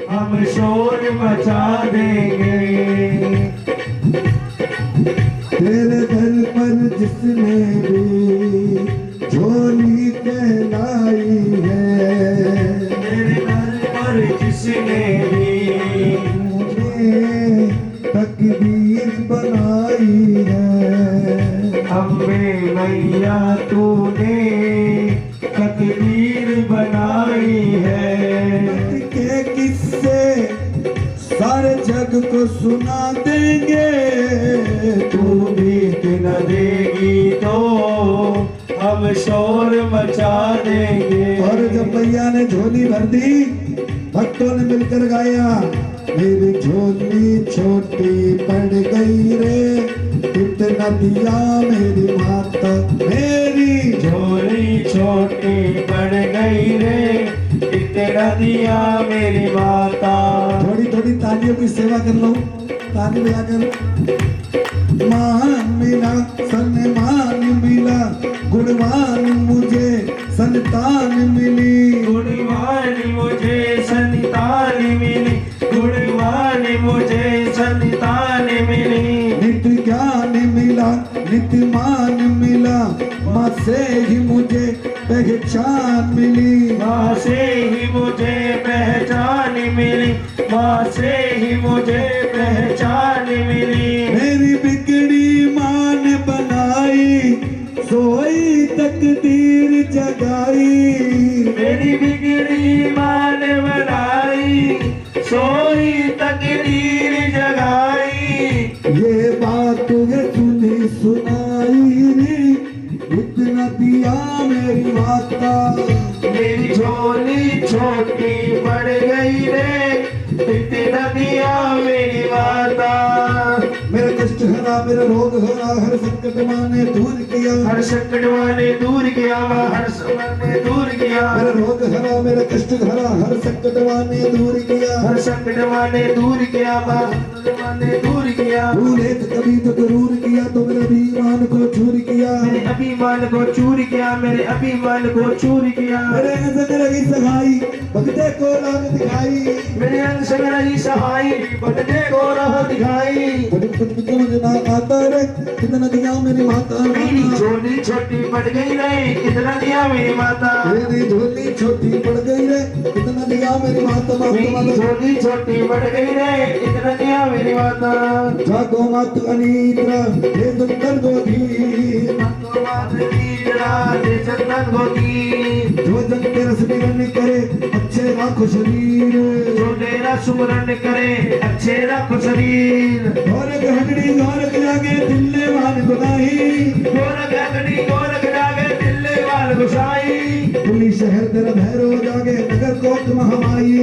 हम शोर मचा देंगे। तेरे दर पर जिसने भी झोली कहलाई है, तेरे दर पर जिसने भी तूने तकदीर बनाई है। अम्बे मैया तूने तकदीर बनाई है। के किस्से सारे जग को सुना देंगे, तू भीख न देगी तो हम शोर मचा देंगे। और जब मैया ने झोली भर दी, भक्तों ने मिलकर गाया, मेरी झोली छोटी पड़ गई रे, कितना दिया मेरी माता, मेरी झोली छोटी पड़ गई रे, इतना दिया मेरी माता। थोड़ी थोड़ी तालियों की सेवा कर लो, ताली बजाकर। मान मिला सम्मान मिला, गुणवान मुझे संतान मिली, गुणवान मुझे संतान मिली, गुणवान मुझे संतान मिली। नित्य ज्ञान मिला नित्य मान मिला, माँ से ही मुझे पहचान मिली, माँ से ही मुझे पहचान मिली, माँ से ही मुझे पहचान मिली। मेरी बिगड़ी माँ ने बनाई, सोई तकदीर जगाई, मेरी बिगड़ी माँ ने बनाई, सोई तकदीर जगाई। ये बात तुझे सुनी सुनाई रे, इतना दिया मेरी माता, मेरी झोली छोटी पड़ गई रे, इतना दिया मेरी माता। मेरा कष्ट हरा मेरा रोग हरा, हर संकट माँ ने दूर किया, हर संकट माने दूर किया, हर संकट ने दूर किया। मेरा रोग हरा मेरा कष्ट हरा, हर संकट माँ ने दूर किया, हर संकट माने दूर किया, माने दूर किया। भूले तो कभी तो जरूर किया, तो मेरे अभिमान को चूर किया, मेरे अभिमान को चूर किया, मेरे अभिमान को चूर किया। मेरे अंग से रही सगाई, भगते को राह दिखाई, मेरे अंग से रही सहाई, भटके को राह दिखाई। कुछ मुझे ना आता रे, कितना दिया मेरी माता, मेरी झोली छोटी पड़ गई रे, कितना दिया मेरी माता। मेरी झोली छोटी पड़ गई रे, कितना दिया मेरी माता, मेरी माता झोली छोटी पड़ गई रे, कितना दिया मेरी माता। जागो मत अनिद्रा, हे दुर्गन गोधी, जो जन के रस बिरन करे, अच्छे राखो शरीर, जो तेरा सुमरन करे, अच्छे रखो शरीर। गोरख हटड़ी गोरख जागे, दिल्ले मान गुनाही, गोरख अग्नि गोरख जागे, दिल्ले वाल गुसाई। पुलिस शहर तेरा भैरव जागे, नगर कोट महामाई,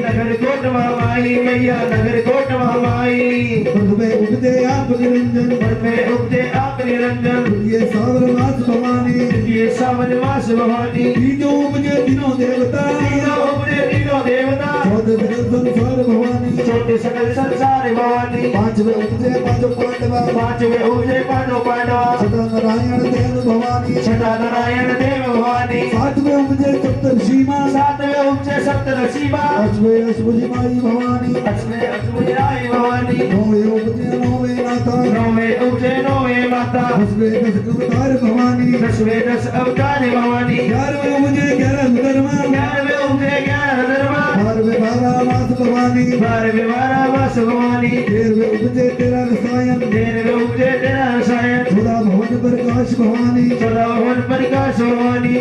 नगर कोट महामाई, मैया नगर कोट महामाई। पद में उपजे आप निरंजन, पद में उपजे आप निरंजन, ये सावर मास भवानी, ये सावन मास भवानी। तीजो उपजे दिनों देवता, तीनों उपजे तीनों देवता, चौदह सकल संसार भवानी, छोटे सकल संसार भवानी। पांचवे उपजे पांचों पांडवा, पांचवे उपजे पांडव पांडवा, छठा नारायण देव भवानी, छठा नारायण देव भवानी। सातवें उपजे सप्तर्षि मां, सातवें उपजे सप्तऋषि मां, पांचवे अश्वजी माई भवानी, पांचवें अश्वनी राय भवानी। नौवे उपजे नौवे नाथा, नौवें उपजे नौवे माता, दसवें दस अवतार भवानी, दसवें दस अवतार भवानी। ग्यारहवें उपजे 11 धर्मा, 11वें उपजे 11 धर्मा, 12वें 12 मास भवानी, 12वें 12 मास भवानी। 13वें उपजे 13 रसायन, 13वें उपजे 13 रसायन, 14 भवन प्रकाश भवानी, 14 भवन प्रकाश भवानी।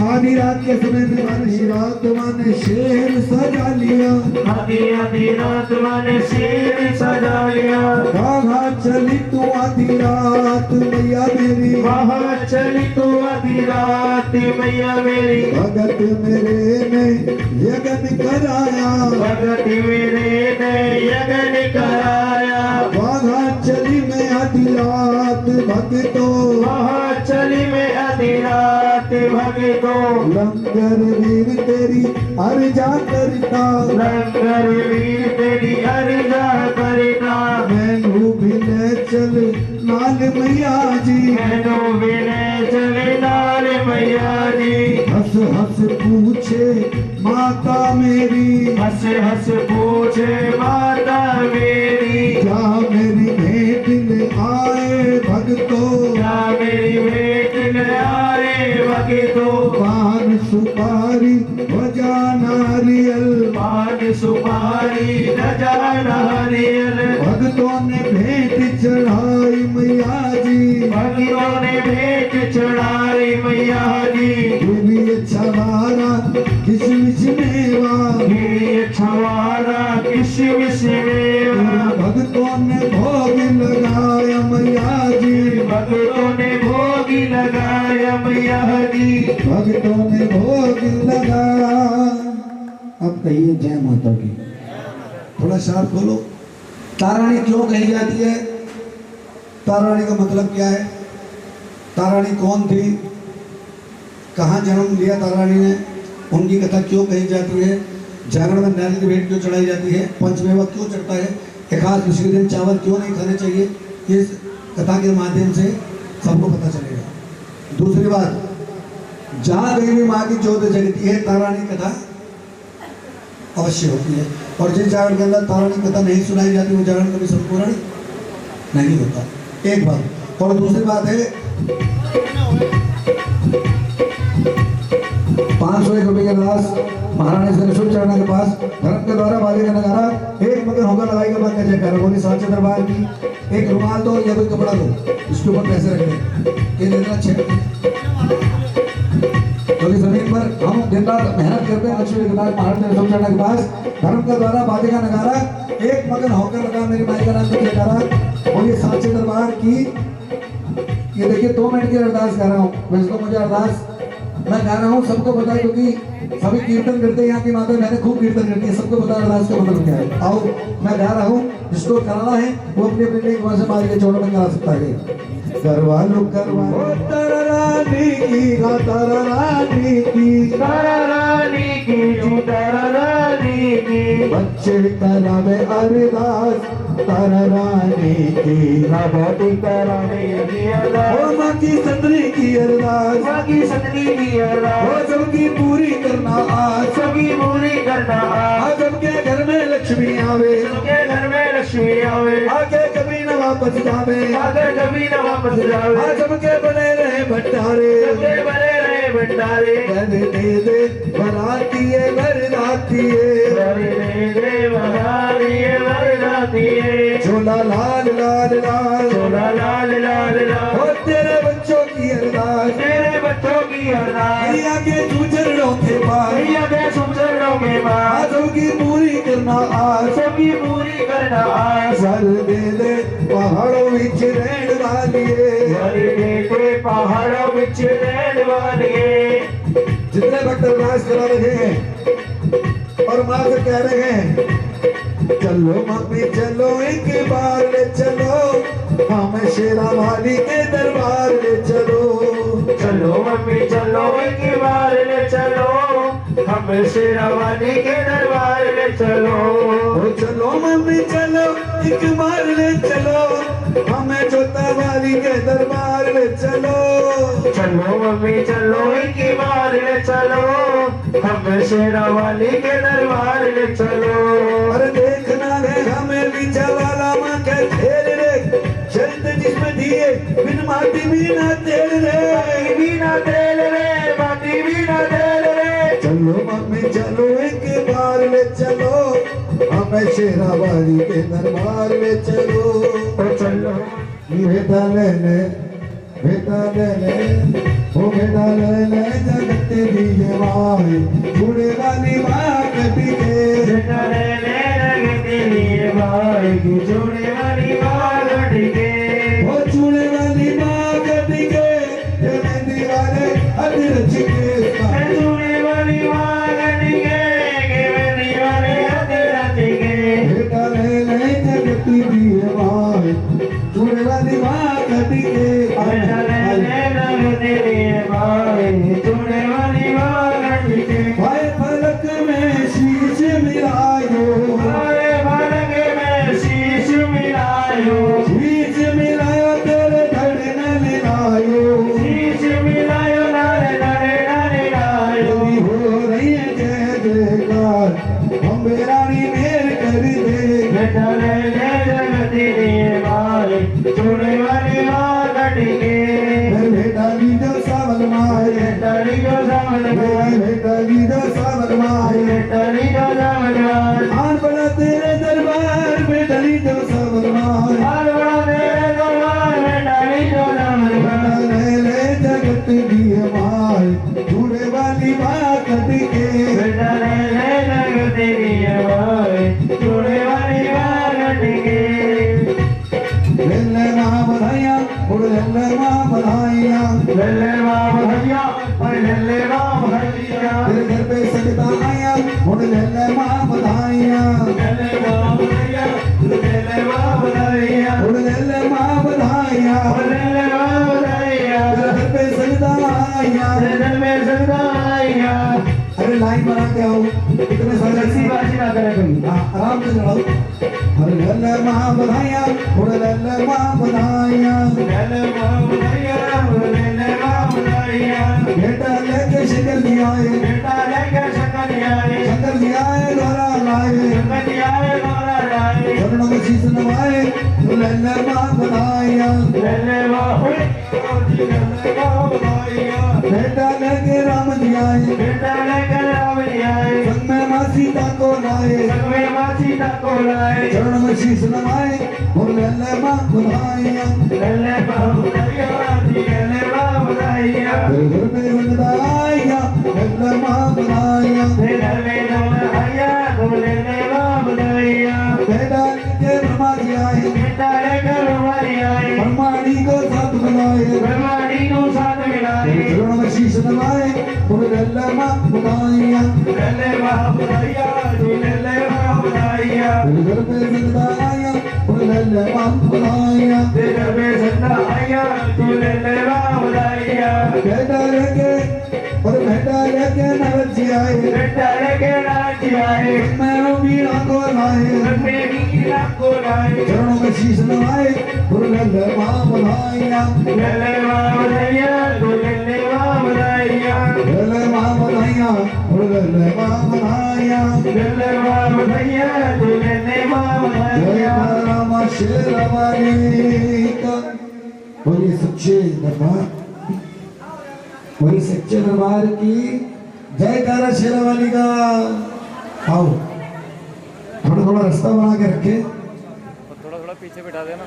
आधी रात के समय में माने रात माने शेर सजा लिया, आधी आधी रात माने शेर सजा लिया। कहाँ चली तू आधी रात मैया मेरी, वहाँ चली तू आधी रात मैया मेरी। भगत मेरे ने यज्ञ कराया, भगत मेरे ने यज्ञ कराया। वहाँ चली मैं आधी रात भगतो, वहाँ चली मैं आधी रात भगतो। लंगर वीर तेरी अर्जा करता, लंगर वीर तेरी अर्जा करता। मैनू भी ले चल नाल मैया जी, मैनू विनय चले नाल मैया जी। हंस हंस पूछे माता मेरी, हंस हंस पूछे माता मेरी, क्या मेरी भेंट ले आए भक्तों, क्या मेरी भेंट ले आए भक्तों। पान सुपारी बजा नारियल, पान सुपारी गजा नारियल, भक्तों ने भेंट चढ़ाई मैया जी, भक्तों ने भेंट चढ़ाई मैया जी। गिरी छवारा किशमिश मेवा, गिरी छवारा किशमिश मेवा, भक्तों ने भोग लगाया मैया जी, भक्तों ने भोग लगाया मैया जी। भक्तों ने भोग लगाया। अब कहिए जय माता की। थोड़ा शार्प बोलो। तारानी क्यों कही जाती है? तारानी का मतलब क्या है? तारानी कौन थी? कहाँ जन्म लिया तारानी ने? उनकी कथा क्यों कही जाती है? जागरण में नारियल की भेंट क्यों चढ़ाई जाती है? पंचमेवा क्यों चढ़ता है? एकादश दूसरे दिन चावल क्यों नहीं खाने चाहिए? इस कथा के माध्यम से सबको पता चलेगा। दूसरी बात, जहाँ कहीं भी माँ की ज्योत जगती है तारानी कथा अवश्य होती है, और जिस जागरण के अंदर तारानी कथा नहीं सुनाई जाती वो जागरण कभी संपूर्ण नहीं होता। एक बात। और दूसरी बात है 501 रुपये के दास महारानी से शुभ चरण के पास धर्म के द्वारा बाजे का नगारा एक मगर होकर लगाई के बाद जय कर बोली साचे दरबार की। एक रुमाल दो या कोई कपड़ा दो, इसके ऊपर पैसे रख दे, ये देना 6 क्योंकि जमीन पर हम दिन रात मेहनत करते हैं। लक्ष्मी विनायक महाराज ने शुभ चरण के पास धर्म के द्वारा बाजे का नगारा एक मगन होकर लगा मेरी माई का नाम जयकारा बोलिए साचे दरबार की। ये देखिए 2 मिनट की अरदास कर रहा हूँ। वैसे तो मुझे अरदास मैं गा रहा हूँ, सबको पता है क्योंकि सभी कीर्तन करते हैं। यहाँ की माता मैंने खूब कीर्तन करती है, सबको पता अरदास का मतलब क्या है। आओ मैं गा रहा हूँ, जिसको कराना है वो अपने अपने वहां से मारी के चौड़ में करा सकता है। करवा लो तारा रानी की, तारा रानी की, तारा रानी की, तारा रानी की। बच्चे करावे अरदास तारा रानी की, भगवती करावे की अरदास, ओ माँ की सतरी की अरदास, माँ की सतरी की अरदास, वो सबकी पूरी करना आज, सबकी पूरी करना आज। सबके घर में लक्ष्मी आवे, सबके घर में लक्ष्मी आवे, आगे कभी न वापस जावे, आगे कभी न वापस जावे। आज सबके बने रहे भंडारे, सबके बने रहे भंडारे। घर दे बराती है बरदाती है, घर दे बरातिये बरदातिये। झोला लाल लाल लाल, झोला लाल लाल लाल, और तेरे बच्चों की अरदास, तेरे बच्चों की अरदास, मैया के चूचड़ों के पास, मैया के सुचरणों के बाद सबकी पूरी करना आज, सबकी पूरी करना आज। सर दे पहाड़ों विच रहने वाली है, घर दे पहाड़ों बिच रहने वालिये। जितने भक्त अरदास करा रहे हैं और माँ से कह रहे हैं चलो मम्मी चलो एक बार ले चलो, हमें शेरा वाली के दरबार ले चलो, चलो मम्मी चलो एक बार ले चलो, हम शेरावाली के दरबार ले चलो। ओ चलो मम्मी चलो एक बार ले चलो, हमें जोता वाली के दरबार ले चलो, चलो मम्मी चलो एक बार ले चलो, हम शेरावाली के दरबार ले चलो। अरे देखना है हमें बीचा वाला माँ के खेल रे, चलते जिसमें दिए बिन माटी भी ना तेल रे, बिना तेल रे, बाती बिना तेल रे। चलो मम्मी चलो एक बार ले चलो, हमें शेरा वाली के दरबार ले चलो, ओ चलो भेदा ले ले भेदा ले ले, ओ भेदा ले ले जगत दिए वाई, छुड़े वाली माँ कभी के, जोड़े वाली बाल के, ओ छुड़े वाली माँ कभी के, ये मेहंदी वाले हद रच के, जोड़े वाली बाल के, मेहंदी वाले हद के। भेदा ले ले जगत दिए वाई, छुड़े वाली माँ कभी के, भाई फलक में शीश मिलायो, शीश मिलायो तेरे धड़ न मिलायो, हो रही है जय जयकार, हम मेरा बलवान आन बड़ा तेरे दरबार में डली जो सबरमान आन बड़ा तेरे दरबार में डाली जो नमन ले ले जगत की हमार बूढ़े वाली बात के बेटा ले ले जगत की हमार बूढ़े वाली बात के ले मां बधाइयां उड़ ले मां बधाइयां ले मां बधाइयां और ले मां बधाइयां तेरे घर पे सजदा आया उड़ ले मां बधाइयां ले मां बधाइयां ले मां बधाइयां उड़ ले मां बधाइयां ले मां बधाइयां तेरे घर पे सजदा आया दिल में सजदा आया। अरे लाइन बना के आओ इतने सारे ऐसी बाजी ना करे तुम आराम से चलाओ अरे ले मां बधाइयां उड़ ले मां बधाइयां ले मां बधाइयां ले मां बधाइयां बेटा लेके शकर जी आए बेटा लेके शक्कर आए शकर जी आए द्वारा लाए शक्कर आए गौरा लाए चरणों में शीश नवाए ले मां बधाइयां ले मां बधाइयां बेटा लेके राम जी आए बेटा लेके राम जी आए संग में मां सीता को लाए संग में मां सीता को लाए चरणों में शीश नवाए और ले मां बधाइयां ले मां बधाइयां ले मां बधाइयां तेरे घर पे वंदना आया ले मां बधाइयां तेरे में दौड़ आया ले मां बधाइयां बेटा लेके ब्रह्मा जी आए बेटा लेके हमारी आए ब्रह्माणी को साथ बुलाए ब्रह्माणी को साथ मिलाए चरणों में शीश नवाए और ले मां बधाइयां ले मां बधाइयां ले मां बधाइयां तेरे घर पे वंदना आया और ले मां बधाइयां तेरे में सन्ना आया ले मां बधाइयां बेटा लेके और बेटा लेके नरद जी आए बेटा लेके राज आए मैं वीणा को लाए मेरी को लाए चरणों में शीश नवाए और ले मां बधाइयां ले मां बधाइयां ले मां बधाइयां ले मां बधाइयां और ले मां बधाइयां ले मां बधाइयां ले मां जय बधाइयां राम शेरवाली का बोलिए सच्चे दरबार बोलिए सच्चे दरबार की जयकारा शेरवाली का। आओ थोड़ा थोड़ा रास्ता बना के रखे थोड़ा थोड़ा पीछे बिठा देना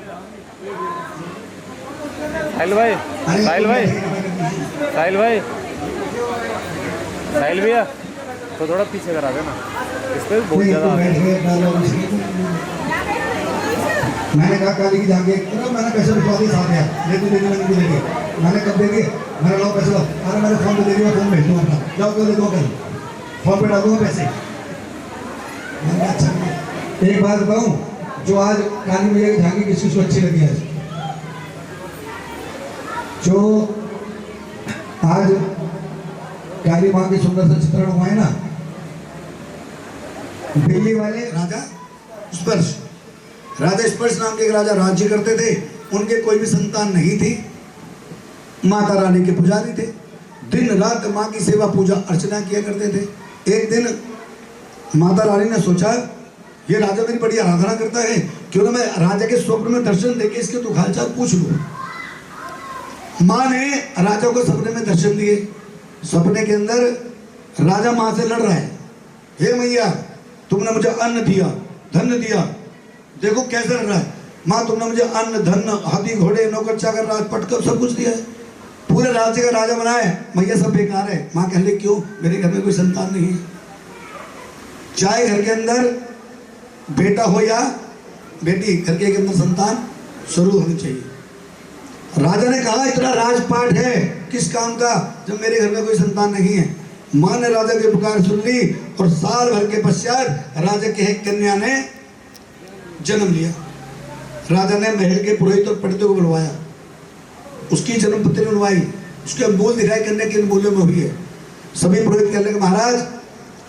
साहिल भाई साहिल भाई साहिल भाई साहिल भैया तो थोड़ा पीछे करा देना इस पे बहुत ज़्यादा बैठ गए डालो मैंने कहा काली की जाके मैंने पैसे बिठवा दिए साथ यार लेके देने मैंने भी देंगे मैंने कब देंगे मेरा लो पैसे लो अरे मेरे फोन पे दे दिया फोन भेज दूँ अपना जाओ कर दे दो कल फोन पे डाल दूँगा पैसे मैंने कहा अच्छा एक बात बताऊँ जो आज काली भैया की झांकी किसी को अच्छी लगी आज जो आज काली माँ की सुंदर से चित्रण हुआ है ना दिल्ली वाले राजा स्पर्श राजा स्पर्श नाम के एक राजा राज्य करते थे उनके कोई भी संतान नहीं थी माता रानी के पुजारी थे दिन रात माँ की सेवा पूजा अर्चना किया करते थे। एक दिन माता रानी ने सोचा ये राजा मेरी बड़ी आराधना करता है क्यों ना मैं राजा के स्वप्न में दर्शन देके इसके तो हालचाल पूछ लूं। माँ ने राजा को सपने में दर्शन दिए। सपने के अंदर राजा माँ से लड़ रहा है, हे मैया तुमने मुझे अन्न दिया धन दिया, देखो कैसे लड़ रहा है। माँ तुमने मुझे अन्न धन हाथी घोड़े नौकर चाकर राजपट सब कुछ दिया है, पूरे राज्य का राजा बनाया है, मैया सब बेकार है। माँ कह रही क्यों, मेरे घर में कोई संतान नहीं है। चाहे घर के अंदर बेटा हो या बेटी, घर के अंदर संतान शुरू होनी चाहिए। राजा ने कहा इतना राजपाट है किस काम का जब मेरे घर में कोई संतान नहीं है। माँ ने राजा की पुकार सुन ली और साल भर के पश्चात राजा के एक कन्या ने जन्म लिया। राजा ने महल के पुरोहित और पंडितों को बुलवाया, उसकी जन्म पत्री बनवाई, उसके अनमोल दिखाई कन्या की अनमोल्य में हुई है। सभी पुरोहित कहने लगे महाराज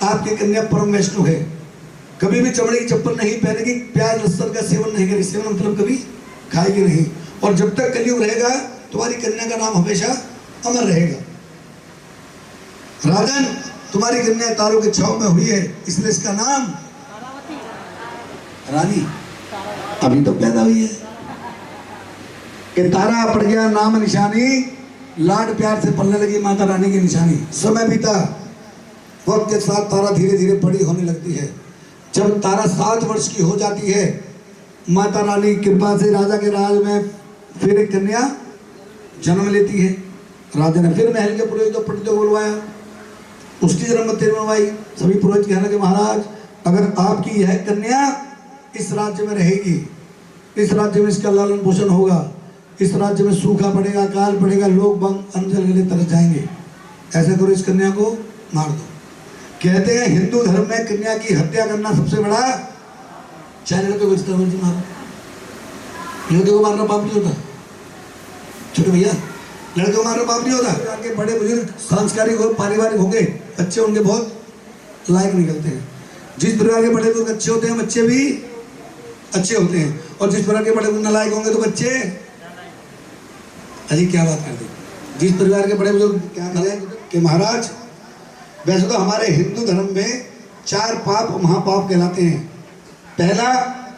आपकी कन्या परम वैष्णव है, कभी भी चमड़े की चप्पल नहीं पहनेगी, प्याज लहसुन का सेवन नहीं करेगी, सेवन मतलब कभी खाएगी नहीं, और जब तक कलयुग रहेगा तुम्हारी कन्या का नाम हमेशा अमर रहेगा। राजन तुम्हारी कन्या तारों के छाव में हुई है इसलिए इसका नाम रानी अभी तो पैदा हुई है कि तारा पड़ गया नाम निशानी, लाड प्यार से पलने लगी माता रानी की निशानी। समय बीता, वक्त के साथ तारा धीरे धीरे बड़ी होने लगती है। जब तारा 7 वर्ष की हो जाती है, माता रानी की कृपा से राजा के राज में फिर एक कन्या जन्म लेती है। राजा ने फिर महल के पुरोहित और पंडितों को बुलवाया, उसकी जन्मतिथि मनवाई। सभी पुरोहित कहने लगे, महाराज अगर आपकी यह कन्या इस राज्य में रहेगी, इस राज्य में इसका लालन पोषण होगा, इस राज्य में सूखा पड़ेगा, काल पड़ेगा, लोग बंग अंजल के लिए तरस जाएंगे, ऐसा करो इस कन्या को मार दो। कहते हैं हिंदू धर्म में कन्या की हत्या करना सबसे बड़ा, चाहे लड़के को जितना मर्जी मारो, लड़के को मारना पाप नहीं होता छोटे भैया, लड़के को मारना पाप नहीं होता। आगे बड़े बुजुर्ग सांस्कारिक और पारिवारिक होंगे, बच्चे उनके बहुत लायक निकलते हैं। जिस प्रकार के बड़े बुजुर्ग अच्छे होते हैं बच्चे भी अच्छे होते हैं, और जिस प्रकार के बड़े बुजुर्ग नालायक होंगे तो बच्चे, अजी क्या बात करते हैं। जिस परिवार के बड़े बुजुर्ग क्या करें कि महाराज वैसे तो हमारे हिंदू धर्म में 4 पाप महापाप कहलाते हैं। पहला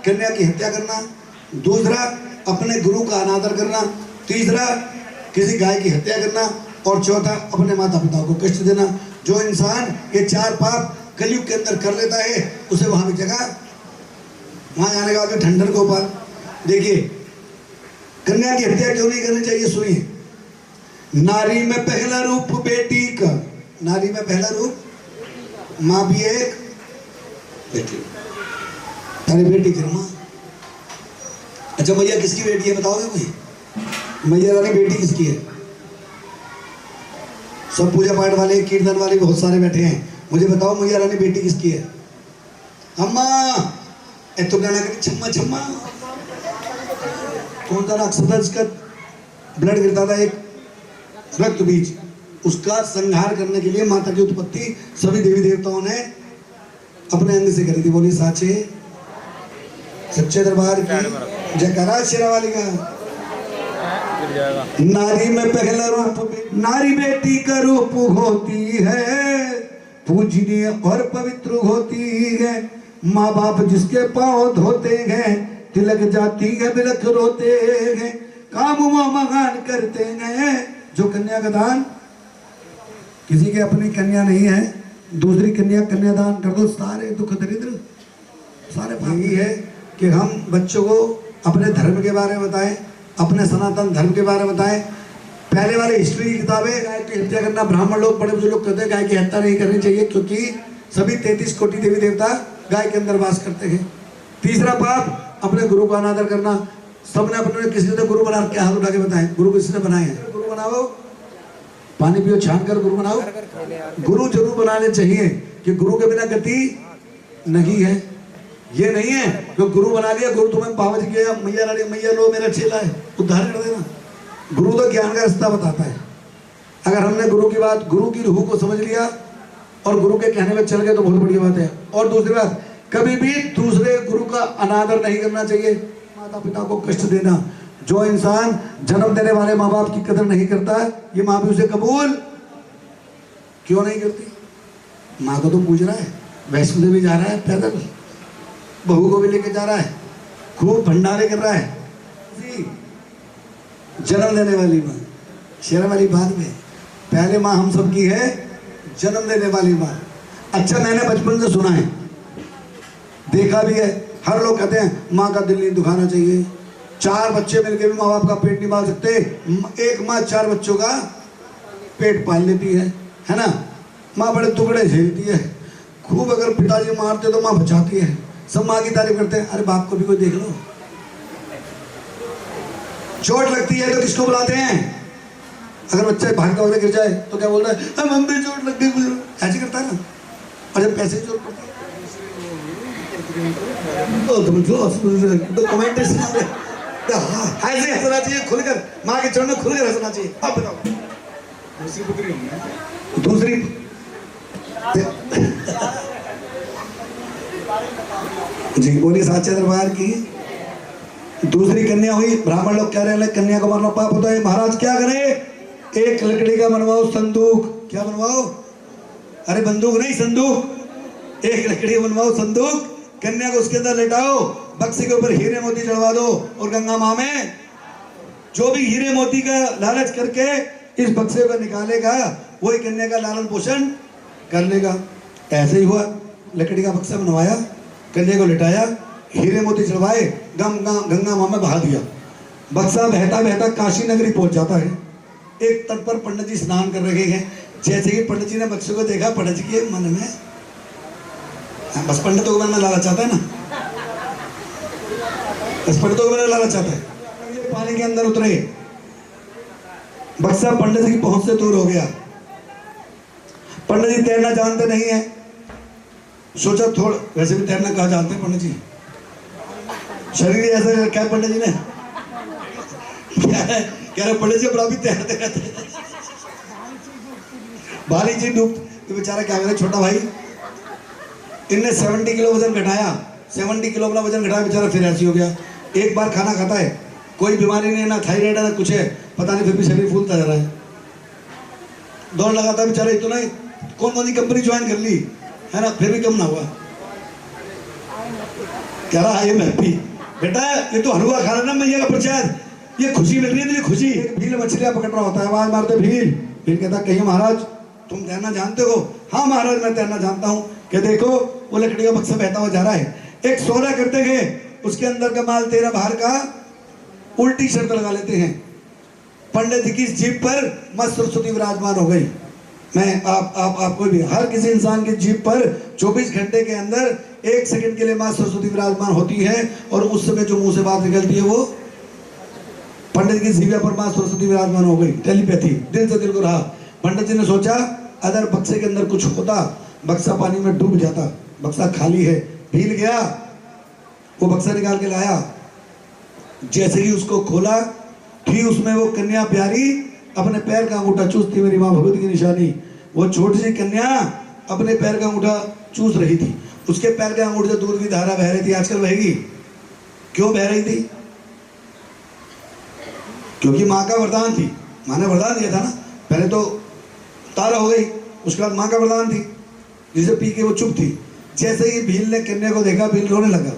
कन्या की हत्या करना, दूसरा अपने गुरु का अनादर करना, तीसरा किसी गाय की हत्या करना, और चौथा अपने माता पिता को कष्ट देना। जो इंसान ये 4 पाप कलयुग के अंदर कर लेता है उसे वहां की जगह, वहां जाने के बाद ठंडर को पार। देखिए कन्या की हत्या क्यों नहीं करनी चाहिए, सुनिए। नारी में पहला रूप बेटी का, नारी में पहला रूप माँ भी एक बेटी, अरे बेटी की माँ। अच्छा मैया किसकी बेटी है बताओगे कोई? मैया वाली बेटी किसकी है? सब पूजा पाठ वाले कीर्तन वाले बहुत सारे बैठे हैं, मुझे बताओ मैया रानी बेटी किसकी है? अम्मा ए तो गाना करी छम्मा छम्मा, कौन सा अक्सर इसका ब्लड गिरता था, एक रक्त बीज, उसका संहार करने के लिए माता की उत्पत्ति सभी देवी देवताओं ने अपने अंग से करी थी। बोलिए साचे सच्चे दरबार की जयकारा शेरा वाली का। नारी में पहला रूप, नारी बेटी का रूप होती है, पूजनीय और पवित्र होती है। माँ बाप जिसके पाँव धोते हैं, तिलक जाती है बिलख रोते हैं, काम वो महान करते हैं। जो कन्या का दान, किसी के अपनी कन्या नहीं है, दूसरी कन्या कन्यादान कर दो, सारे दुख दरिद्र सारे पाप। यही है कि हम बच्चों को अपने धर्म के बारे में बताएं, अपने सनातन धर्म के बारे में बताएं। पहले वाले हिस्ट्री की किताबें गाय की हत्या करना, ब्राह्मण लोग बड़े बुजुर्ग लोग कहते हैं गाय की हत्या नहीं करनी चाहिए, क्योंकि सभी 33 कोटि देवी देवता गाय के अंदर वास करते हैं। तीसरा पाप अपने गुरु का अनादर करना। सबने अपने किसी ने गुरु बना के हाथ उठा के बताएं, गुरु किसने बनाए हैं? गुरु बनाओ, पानी पियो छान कर गुरु बनाओ। गुरु जरूर बनाने चाहिए कि गुरु के बिना गति नहीं है। ये नहीं है जो गुरु बना दिया, गुरु तुम्हें पावज किया, मैया रानी मैया लो मेरा चेला है, उद्धार कर देना। गुरु तो ज्ञान का रास्ता बताता है। अगर हमने गुरु की बात, गुरु की रूह को समझ लिया और गुरु के कहने में चल गए तो बहुत बढ़िया बात है। और दूसरी बात, कभी भी दूसरे गुरु का अनादर नहीं करना चाहिए, माता पिता को कष्ट देना। जो इंसान जन्म देने वाले माँ बाप की कदर नहीं करता, ये माँ भी उसे कबूल क्यों नहीं करती? माँ को तो पूज रहा है, वैष्णो देवी जा रहा है पैदल, बहू को भी लेके जा रहा है, खूब भंडारे कर रहा है। जन्म देने वाली माँ, शर्म वाली बात में पहले माँ हम सब की है, जन्म देने वाली माँ। अच्छा मैंने बचपन से सुना है, देखा भी है, हर लोग कहते हैं माँ का दिल नहीं दुखाना चाहिए। 4 बच्चे मिलकर भी माँ बाप का पेट नहीं पाल सकते, एक माँ 4 बच्चों का पेट पाल लेती है ना। माँ बड़े टुकड़े झेलती है, खूब अगर पिताजी मारते तो माँ बचाती है, सब माँ की तारीफ करते हैं। अरे बाप को भी कोई देख लो, चोट लगती है तो किसको बुलाते हैं? अगर बच्चा भागता हुआ गिर जाए तो क्या बोलता है? मम्मी चोट लग गई, ऐसे करता है ना। और जब पैसे की चोट पड़ती है तो कमेंट ऐसे हंसना चाहिए खुलकर, माँ के चरणों में खुलकर हंसना चाहिए। अब बताओ दूसरी पुत्री, दूसरी जी बोलिए साचे दरबार की। दूसरी कन्या हुई, ब्राह्मण लोग कह रहे हैं कन्या को मारना पाप होता है। महाराज क्या करें? एक लकड़ी का बनवाओ संदूक। क्या बनवाओ? अरे बंदूक नहीं, संदूक। एक लकड़ी बनवाओ संदूक, कन्या को उसके अंदर लेटाओ, बक्से के ऊपर हीरे मोती चढ़वा दो, और गंगा माँ में जो भी हीरे मोती का लालच करके इस बक्से को निकालेगा वही कन्या का लालन पोषण कर लेगा। ऐसे ही हुआ, लकड़ी का बक्सा बनवाया, कन्या को लिटाया, हीरे मोती चढ़वाए, गंगा माँ में बहा दिया। बक्सा बहता बहता काशी नगरी पहुंच जाता है। एक तट पर पंडित जी स्नान कर रहे हैं। जैसे ही पंडित जी ने बक्से को देखा, पंडित जी के मन में, बस पंडितों के मन में लालच आता है ना, बस पंडितों के मन में लालच आता है। पानी के अंदर उतरे, बक्सा पंडित जी की पहुंच से दूर हो गया। पंडित जी तैरना जानते नहीं है। सोचा थोड़ा, वैसे भी तैरना कहाँ जानते हैं पंडित जी, शरीर ऐसा रखा है पंडित जी ने, कह रहे पंडित जी अपना भी तैरते रहते हैं। भारी जी डूब, तो बेचारा क्या करे छोटा भाई, इनने 70 किलो वजन घटाया, 70 किलो अपना वजन घटाया, बेचारा फिर ऐसी हो गया। एक बार खाना खाता है, कोई बीमारी नहीं है, ना थायराइड है ना कुछ है, पता नहीं, फिर भी शरीर फूलता जा रहा है। दौड़ लगाता है बेचारा, इतना ही कौन सी कंपनी ज्वाइन कर ली है ना, फिर भी कम ना हुआ। कह रहा है मैं भी, बेटा ये तो हलवा खा रहा ना मैया का प्रसाद, ये खुशी मिल रही है तुझे खुशी। भील मछलियां पकड़ रहा होता है, आवाज मारते भील। भील कहता कहीं महाराज तुम तैरना जानते हो? हाँ महाराज मैं तैरना जानता हूँ। कि देखो वो लकड़ी का बक्सा बहता हुआ जा रहा है, एक सोना करते हैं, उसके अंदर का माल तेरा बाहर का, उल्टी शर्त लगा लेते हैं। पंडित जी की जीभ पर मां सरस्वती विराजमान हो गई। मैं आप कोई भी, हर किसी इंसान की जीभ पर 24 घंटे के अंदर 1 सेकंड के लिए मां सरस्वती विराजमान होती है, और उस समय जो मुंह से बात निकलती है वो पंडित की जीभ पर मां सरस्वती विराजमान हो गई। टेलीपैथी, दिल से दिल को रहा। पंडित जी ने सोचा अगर बक्से के अंदर कुछ होता, बक्सा पानी में डूब जाता, बक्सा खाली है। भील गया, वो बक्सा निकाल के लाया, जैसे ही उसको खोला थी उसमें वो कन्या प्यारी अपने पैर का अंगूठा चूसती, मेरी माँ भगवती की निशानी। वो छोटी सी कन्या अपने पैर का अंगूठा चूस रही थी, उसके पैर के अंगूठे से दूध की धारा बह रही थी। आजकल बहेगी, क्यों बह रही थी? क्योंकि माँ का वरदान थी, माँ ने वरदान दिया था ना। पहले तो तारा हो गई, उसके बाद माँ का वरदान थी, जिसे पी के वो चुप थी। जैसे ही भील ने कन्या को देखा, भील रोने लगा,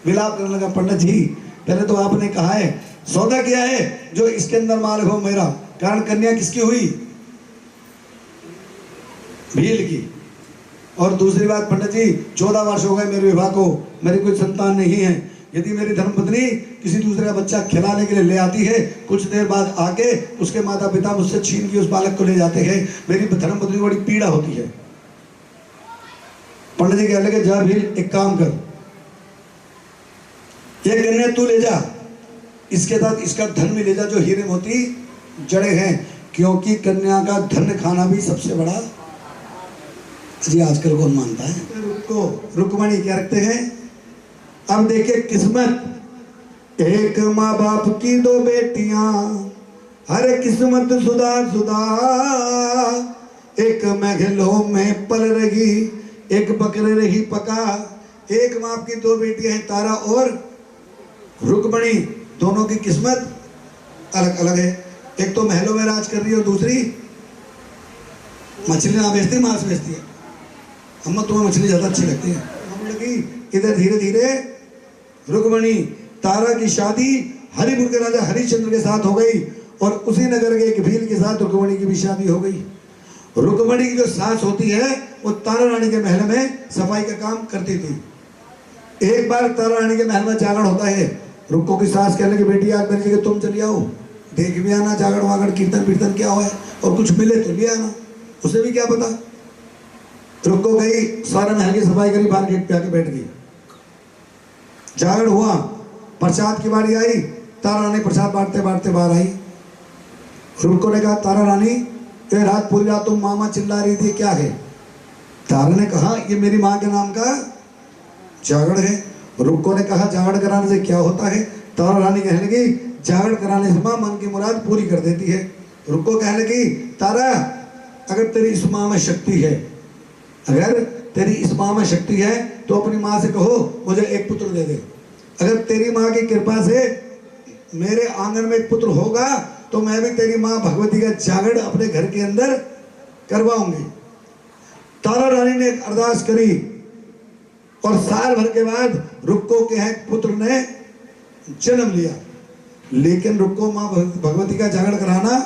विलाप करने लगा। पंडित जी पहले तो आपने कहा है, सौदा किया है, जो इसके अंदर माल हो मेरा, कारण कन्या किसकी हुई? भील की। और दूसरी बात पंडित जी 14 वर्ष हो गए मेरे विवाह को, मेरी कोई संतान नहीं है। यदि मेरी धर्मपत्नी किसी दूसरे का बच्चा खिलाने के लिए ले आती है, कुछ देर बाद आके उसके माता पिता मुझसे छीन के उस बालक को ले जाते हैं, मेरी धर्मपत्नी को बड़ी पीड़ा होती है। पंडित जी कहने लगे जा भील, एक काम कर, ये कन्या तू ले जा, इसके साथ इसका धन भी ले जा, जो हीरे मोती जड़े हैं, क्योंकि कन्या का धन खाना भी सबसे बड़ा। जी आजकल कौन मानता है? रुक्मणी क्या रखते हैं? अब देखिए किस्मत, एक माँ बाप की 2 बेटियां, हर किस्मत सुधा सुधा, एक महलों में पल रही, एक बकरे रही पका। एक माँ की 2 बेटियां हैं, तारा और रुक्मणी, दोनों की किस्मत अलग अलग है। एक तो महलों में राज कर रही है और दूसरी मछली ना बेचती, मांस बेचती है। अम्मा तुम्हें मछली ज्यादा अच्छी लगती है। हम लगी इधर धीरे धीरे रुक्मणी तारा की शादी हरिपुर के राजा हरिश्चंद्र के साथ हो गई, और उसी नगर के एक भील के साथ रुक्मणी की भी शादी हो गई। रुक्मणी की जो सास होती है वो तारा रानी के महल में सफाई का काम करती थी। एक बार तारा रानी के महल में जागरण होता है, रुक्को की सास कहने की बेटी आज मेरी जगह तुम चली आओ, देख भी आना जागरण वागड़ कीर्तन कीर्तन क्या हुआ है, और कुछ मिले तो ले आना। उसे भी क्या पता। रुक्को गई, सारे महल की सफाई करी, बाहर गेट पे आके बैठ गई। जागरण हुआ, प्रसाद की बारी आई, तारा रानी प्रसाद बांटते बांटते बाहर आई। रुक्को ने कहा तारा रानी ये रात पूरी रात तुम मामा चिल्ला रही थी, क्या है? तारा ने कहा ये मेरी माँ के नाम का जागरण है। रुक्को ने कहा जागरण कराने से क्या होता है? तारा रानी कहने लगी जागरण कराने से माँ मन की मुराद पूरी कर देती है। रुक्को कहने लगी तारा अगर तेरी इस माँ में शक्ति है, अगर तेरी इस माँ में शक्ति है तो अपनी माँ से कहो मुझे एक पुत्र दे दे। अगर तेरी माँ की कृपा से मेरे आंगन में एक पुत्र होगा तो मैं भी तेरी माँ भगवती का जागरण अपने घर के अंदर करवाऊंगी। तारा रानी ने एक अरदास करी और साल भर के बाद रुक्को के हैं पुत्र ने जन्म लिया। लेकिन रुक्को माँ भगवती का जागरण कराना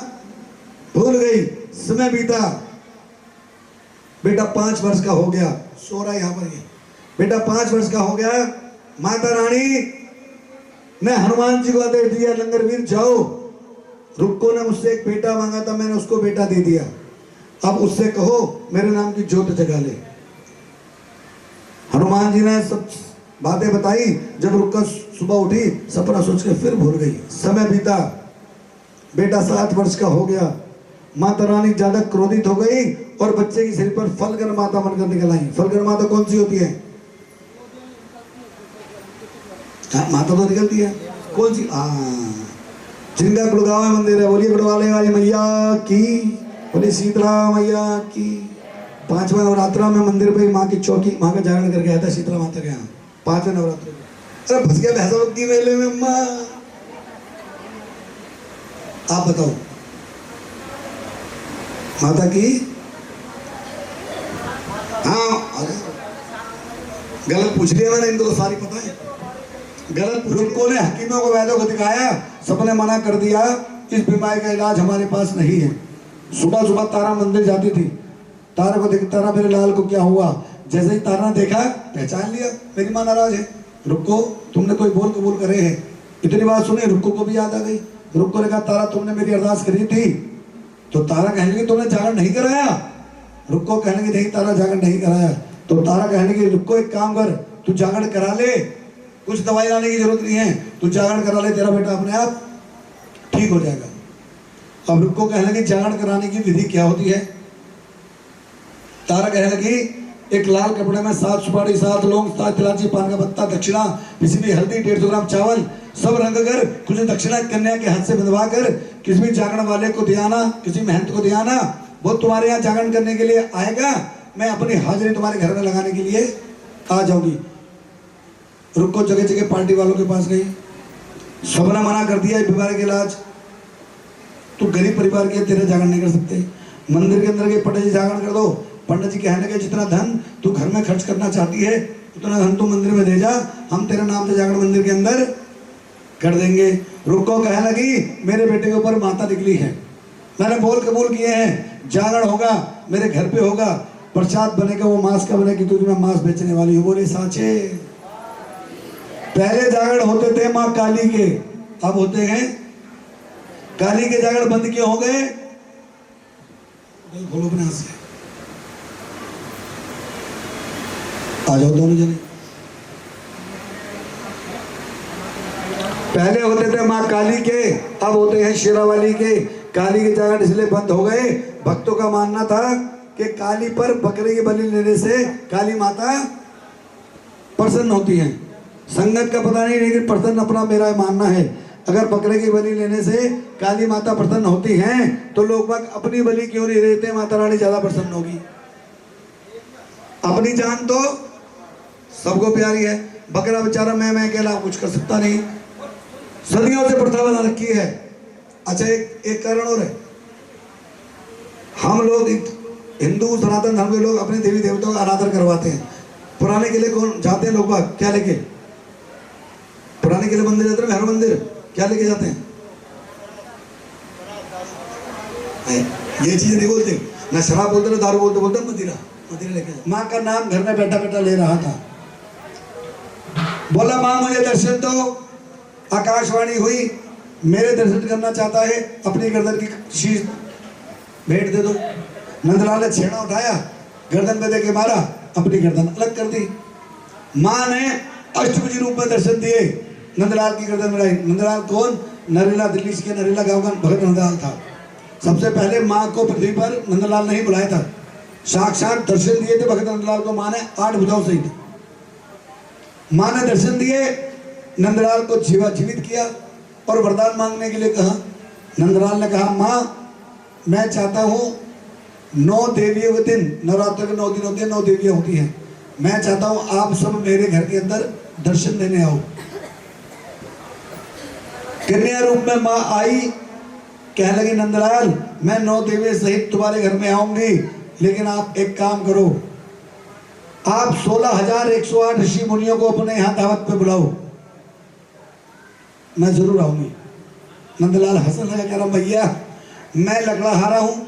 भूल गई। समय बीता, बेटा 5 वर्ष का हो गया, सो रहा यहाँ पर ये बेटा 5 वर्ष का हो गया, माता रानी ने हनुमान जी को आदेश दिया, लंगरवीर जाओ। रुक्को ने मुझसे एक बेटा मांगा था, मैंने उसको बेटा दे दिया। अब उससे कहो मेरे नाम की ज्योत जगा ले। हनुमान जी ने सब बातें बताई। जब रुक्का सुबह उठी, सपना सोच के फिर भूल गई। समय बीता, बेटा 7 वर्ष का हो गया। माता रानी ज्यादा क्रोधित हो गई और बच्चे की सिर पर फलगन माता बनकर निकल आई। फलगन माता कौन सी होती है? माता तो निकलती है, कौन सी? जिनका गुड़गांव में मंदिर है, बोलिए गुड़वाले वाली मैया की, बोलिए शीतला मैया की। 5वें नवरात्रा में मंदिर पे माँ की चौकी, माँ का जागरण करके आया था शीतला माता के यहाँ 5वें नवरात्र में। अरे फंस गया भैंसा की मेले में अम्मा। आप बताओ माता की? हाँ, अरे गलत पूछ लिया मैंने, इनको तो सारी पता है। गलत रुक्को ने हकीमों को, वैद्यों को दिखाया, सबने मना कर दिया, इस बीमारी का इलाज हमारे पास नहीं है। सुबह सुबह तारा मंदिर जाती थी, तारा को देख, तारा मेरे लाल को क्या हुआ? जैसे ही तारा ने देखा, पहचान लिया मेरी माँ नाराज है। रुक्को तुमने कोई बोल कबूल करे है। इतनी बात सुनी, रुक्को को भी याद आ गई। रुक्को ने कहा, तारा तुमने मेरी अरदास करी थी। तो तारा कहने लगी तुमने जागरण नहीं कराया। रुक्को कहने लगी नहीं तारा, जागरण नहीं कराया। तो तारा कहने लगी रुक्को एक काम कर, तू जागरण करा ले, कुछ दवाई लाने की जरूरत नहीं है, तू जागरण करा ले, तेरा बेटा अपने आप ठीक हो जाएगा। अब रुक्को कहने लगी जागरण कराने की विधि क्या होती है? तारा कहने लगी एक लाल कपड़े में 7 सुपारी, 7 लौंग, 7 इलायची, पान का पत्ता, दक्षिणा, पिसी हुई हल्दी, 150 ग्राम चावल, सब रंग कर कुछ दक्षिणा कन्या के हाथ से बंधवा कर किसी भी जागरण वाले को दियाना, किसी महंत को दियाना। वो तुम्हारे यहाँ जागरण करने के लिए आएगा, मैं अपनी हाजिरी तुम्हारे घर में लगाने के लिए आ जाऊंगी। रुक्को जगह जगह पार्टी वालों के पास गई, सबने मना कर दिया बीमारी के इलाज, तू गरीब परिवार के, तेरा जागरण नहीं कर सकते। मंदिर के अंदर के पंडित जी जागरण कर दो। पंडित जी कहने लगे जितना धन तू घर में खर्च करना चाहती है उतना धन तू मंदिर में दे जा, हम तेरे नाम से जागरण मंदिर के अंदर कर देंगे। रुक्को कहने लगी मेरे बेटे के ऊपर माता निकली है, मैंने बोल कबूल किए हैं, जागरण होगा मेरे घर पे होगा, प्रसाद बनेगा, वो मांस का बनेगा क्योंकि मैं मांस बेचने वाली हूँ। बोले साचे। पहले जागरण होते थे माँ काली के, अब होते हैं काली के। जागरण बंद क्यों हो गए? खोलो अपने हाथ से, आ जाओ दोनों जने। पहले होते थे माँ काली के, अब होते हैं शेरावाली के। काली के जागरण इसलिए बंद हो गए, भक्तों का मानना था कि काली पर बकरे की बलि लेने से काली माता प्रसन्न होती है। संगत का पता नहीं, लेकिन प्रसन्न अपना मेरा मानना है। अगर बकरे की बलि लेने से काली माता प्रसन्न होती हैं तो लोग बाग अपनी बलि क्यों नहीं देते? माता रानी ज्यादा प्रसन्न होगी। अपनी जान तो सबको प्यारी है, बकरा बेचारा मैं अकेला कुछ कर सकता नहीं, सदियों से प्रथा बना रखी है। अच्छा एक कारण और है, हम लोग हिंदू सनातन धर्म के लोग अपने देवी देवताओं का आराधन करवाते हैं। पुराने किले कौन जाते हैं लोग बाग? क्या लेके? पुराने किले मंदिर जाते हैं, हर मंदिर क्या लेके जाते हैं? ये चीजें नहीं बोलते, ना शराब बोलते ना दारू बोलते, बोलते मदिरा, मदिरा लेके। माँ का नाम घर में बैठा बैठा ले रहा था, बोला माँ मुझे दर्शन दो। आकाशवाणी हुई, मेरे दर्शन करना चाहता है, अपनी गर्दन की शीश भेंट दे दो। नंदलाल ने छेड़ा उठाया, गर्दन पे देके मारा, अपनी गर्दन अलग कर दी। माँ ने अष्टभुजी रूप में दर्शन दिए, नंदलाल की गर्दन मिलाई। नंदलाल कौन? नरेला, दिल्ली के नरेला गांव का भगत नंदलाल था। सबसे पहले माँ को पृथ्वी पर नंदलाल नहीं बुलाया था, साक्षात दर्शन दिए थे भगत नंदलाल को माँ ने 8 भुजाओं सहित। माँ ने दर्शन दिए, नंदलाल को जीवित किया और वरदान मांगने के लिए कहा। नंदलाल ने कहा माँ मैं चाहता हूँ 9 देवियों के दिन, नवरात्र के 9 दिन होते हैं, 9 देवियाँ होती हैं, मैं चाहता हूँ आप सब मेरे घर के अंदर दर्शन देने आओ। कन्या रूप में माँ आई, कहने लगी नंदलाल मैं 9 देवियों सहित तुम्हारे घर में आऊंगी, लेकिन आप एक काम करो, आप 16,108 ऋषि मुनियों को अपने यहाँ दावत पे बुलाओ, मैं जरूर आऊंगी। नंदलाल हंसने लगा, कह रहा भैया मैं लकड़हारा हूँ,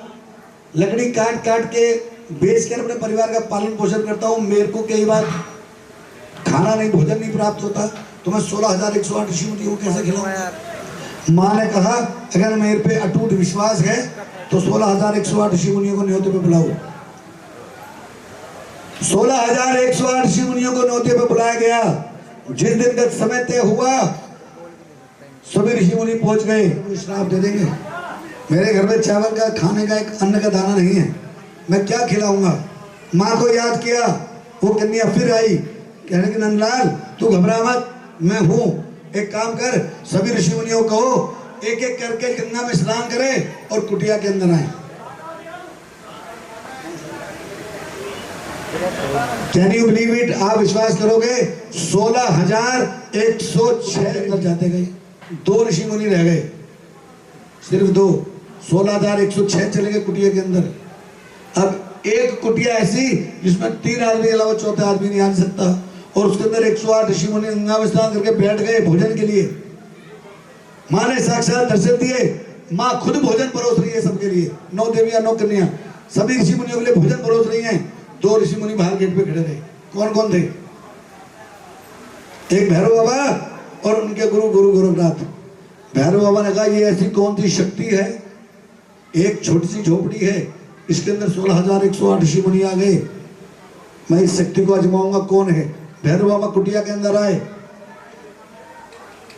लकड़ी काट काट के बेच कर अपने परिवार का पालन पोषण करता हूँ, मेरे को कई बार खाना नहीं, भोजन नहीं प्राप्त होता तो मैं 16,108 ऋषि मुनियों को कैसे खिलाऊंगा? माँ ने कहा अगर मेरे पे अटूट विश्वास है तो 16,108 ऋषि मुनियों को न्योते पे बुलाओ। 16,108 ऋषि मुनियों को न्योते पे बुलाया गया। जिस दिन का समय तय हुआ सभी ऋषि मुनि पहुंच गए। श्राप दे देंगे, मेरे घर में चावल का खाने का एक अन्न का दाना नहीं है, मैं क्या खिलाऊंगा? माँ को याद किया, वो कन्या फिर आई, कहने कि नंदलाल तू घबरा मत, मैं हूं, एक काम कर, सभी ऋषि मुनियों को एक एक करके गंगा में स्नान करें और कुटिया के अंदर आए। Can you believe it? आप विश्वास करोगे 16,106 अंदर जाते गए, 2 ऋषि मुनि रह गए, सिर्फ 2, 16,106 चले गए कुटिया के अंदर। अब एक कुटिया ऐसी जिसमें 3 आदमी अलावा चौथा आदमी नहीं आ सकता, और उसके अंदर 108 ऋषि मुनि गंगा में स्नान करके बैठ गए भोजन के लिए। माँ ने साक्षात दर्शन दिए, माँ खुद भोजन परोस रही है सबके लिए, 9 देवियां 9 कन्या सभी ऋषि मुनियों के लिए भोजन परोस रही हैं। 2 ऋषि मुनि बाहर गेट पे खड़े थे। कौन कौन थे? एक भैरव बाबा और उनके गुरु गोरखनाथ। भैरव बाबा ने कहा ये ऐसी कौन सी शक्ति है, एक छोटी सी झोपड़ी है, इसके अंदर 16,108 ऋषि मुनि आ गए, मैं इस शक्ति को आजमाऊंगा, कौन है? भैरव बाबा कुटिया के अंदर आए,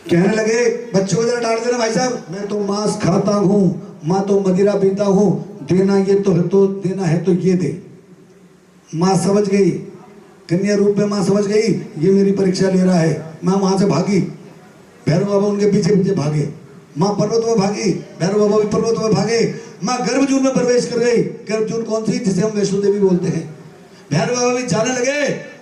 कहने लगे बच्चों को जरा डांट देना भाई साहब, मैं तो मांस खाता हूँ, माँ तो मदिरा पीता हूँ, देना ये तो देना है तो ये दे। माँ समझ गई, कन्या रूप में माँ समझ गई ये मेरी परीक्षा ले रहा है। माँ वहां से भागी, भैरव बाबा उनके पीछे पीछे भागे, माँ पर्वत में भागी, भैरव बाबा भी पर्वत में भागे, माँ गर्भजून में प्रवेश कर गई। गर्भजून कौन सी? जिसे हम वैष्णो देवी बोलते हैं। भैरव बाबा भी जाने लगे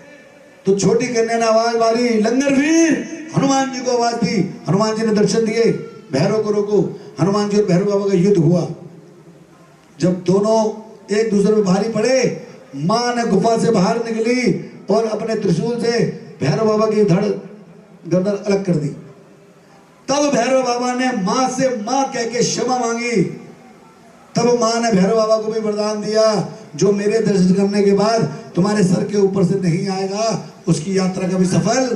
तो छोटी कन्या ने आवाज मारी, लंगर वीर, हनुमान जी को आवाज दी। हनुमान जी ने दर्शन दिए, भैरव को रोको। हनुमान जी और भैरव बाबा का युद्ध हुआ। जब दोनों एक दूसरे में भारी पड़े, माँ ने गुफा से बाहर निकली और अपने त्रिशूल से भैरव बाबा की धड़ गर्दन अलग कर दी। तब भैरव बाबा ने माँ से माँ कह के क्षमा मांगी। तब माँ ने भैरव बाबा को भी वरदान दिया, जो मेरे दर्शन करने के बाद तुम्हारे सर के ऊपर से नहीं आएगा उसकी यात्रा कभी सफल।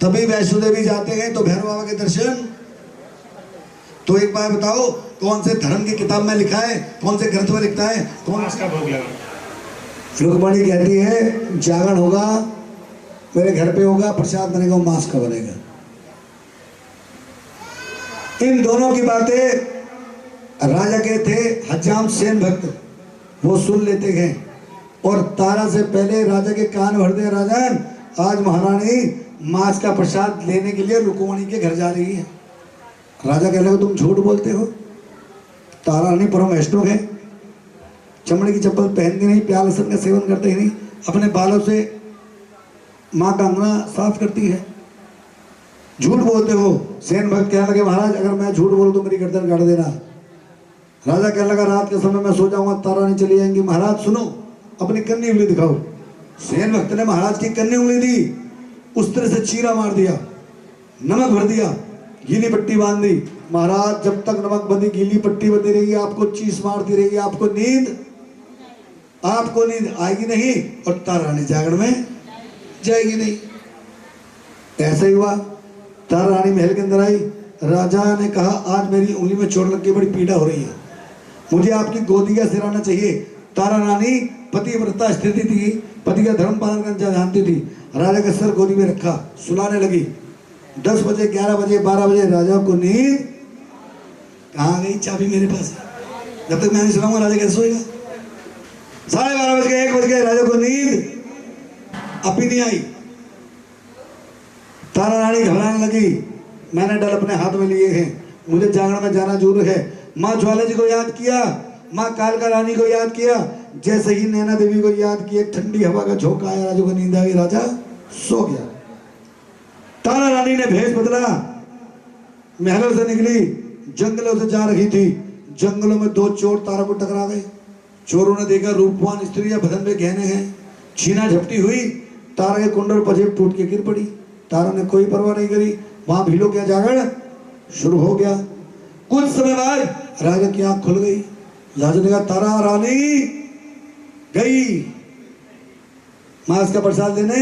तभी वैष्णो देवी जाते हैं तो भैरव बाबा के दर्शन। तो एक बार बताओ कौन से धर्म की किताब में लिखा है, कौन से ग्रंथ में लिखता है, कौन सा भोग लगा? रुक्मणी कहती है जागरण होगा, मेरे घर पे होगा, प्रसाद बनेगा, मांस का बनेगा। इन दोनों की बातें राजा के थे हजाम सेन भक्त, वो सुन लेते हैं और तारा से पहले राजा के कान भर दे, राजन आज महारानी मांस का प्रसाद लेने के लिए रुक्मणी के घर जा रही है। राजा कह रहे तुम झूठ बोलते हो, तारा रानी परम वैष्णव है, चमड़े की चप्पल पहनती नहीं, प्याल लहसुन का सेवन करते ही नहीं, अपने बालों से माँ का अंगना साफ करती है, झूठ बोलते हो। सेन भक्त कहने लगे महाराज अगर मैं झूठ बोलूं तो मेरी गर्दन काट देना। राजा कहने लगा रात के समय मैं सो जाऊंगा, तारा रानी चली जाएंगी। महाराज सुनो, अपनी कन्नी उंगली दिखाओ। सेन भक्त ने महाराज की कन्नी उंगली दी, उस तरह से चीरा मार दिया, नमक भर दिया, गीली पट्टी बांध दी। महाराज जब तक नमक बंदी गीली पट्टी बंधी रहेगी, आपको चीस मारती रहेगी, आपको नींद आएगी नहीं और तारा रानी जागरण में जाएगी नहीं। ऐसा ही हुआ। तारा रानी महल के अंदर आई, राजा ने कहा आज मेरी उंगली में चोट लग के बड़ी पीड़ा हो रही है, मुझे आपकी गोदी का सिराना चाहिए। तारा रानी पतिव्रता स्थिति थी, पति का धर्म पालन करना जानती थी। राजा का सर गोदी में रखा, सुलाने लगी। 10 बजे 11 बजे 12 बजे राजा को नींद कहाँ गई? चाबी मेरे पास है, जब तक मैं नहीं सुनाऊंगा राजा कैसे सोएगा? 12:30 बज गए, 1 बज गए, राजा को नींद अभी नहीं आई। तारा रानी घबराने लगी, मैंने डल अपने हाथ में लिए हैं, मुझे जागरण में जाना जरूर है। माँ ज्वाला जी को याद किया, माँ कालका रानी को याद किया, जैसे ही नैना देवी को याद किया ठंडी हवा का झोंका आया, राजा को नींद आ गई, राजा सो गया। तारा रानी ने भेष बदला, महलों से निकली, जंगलों से जा रही थी। जंगलों में 2 चोर तारा को टकरा गए। चोरों ने देखा रूपवान स्त्री बदन में गहने हैं, छीना झपटी हुई, तारा के कुंडल पजेब टूट के गिर पड़ी। तारा ने कोई परवाह नहीं करी, वहां भीलों का जागरण शुरू हो गया। कुछ समय बाद राजा की आंख खुल गई। राजा ने कहा तारा रानी गई मांस का प्रसाद लेने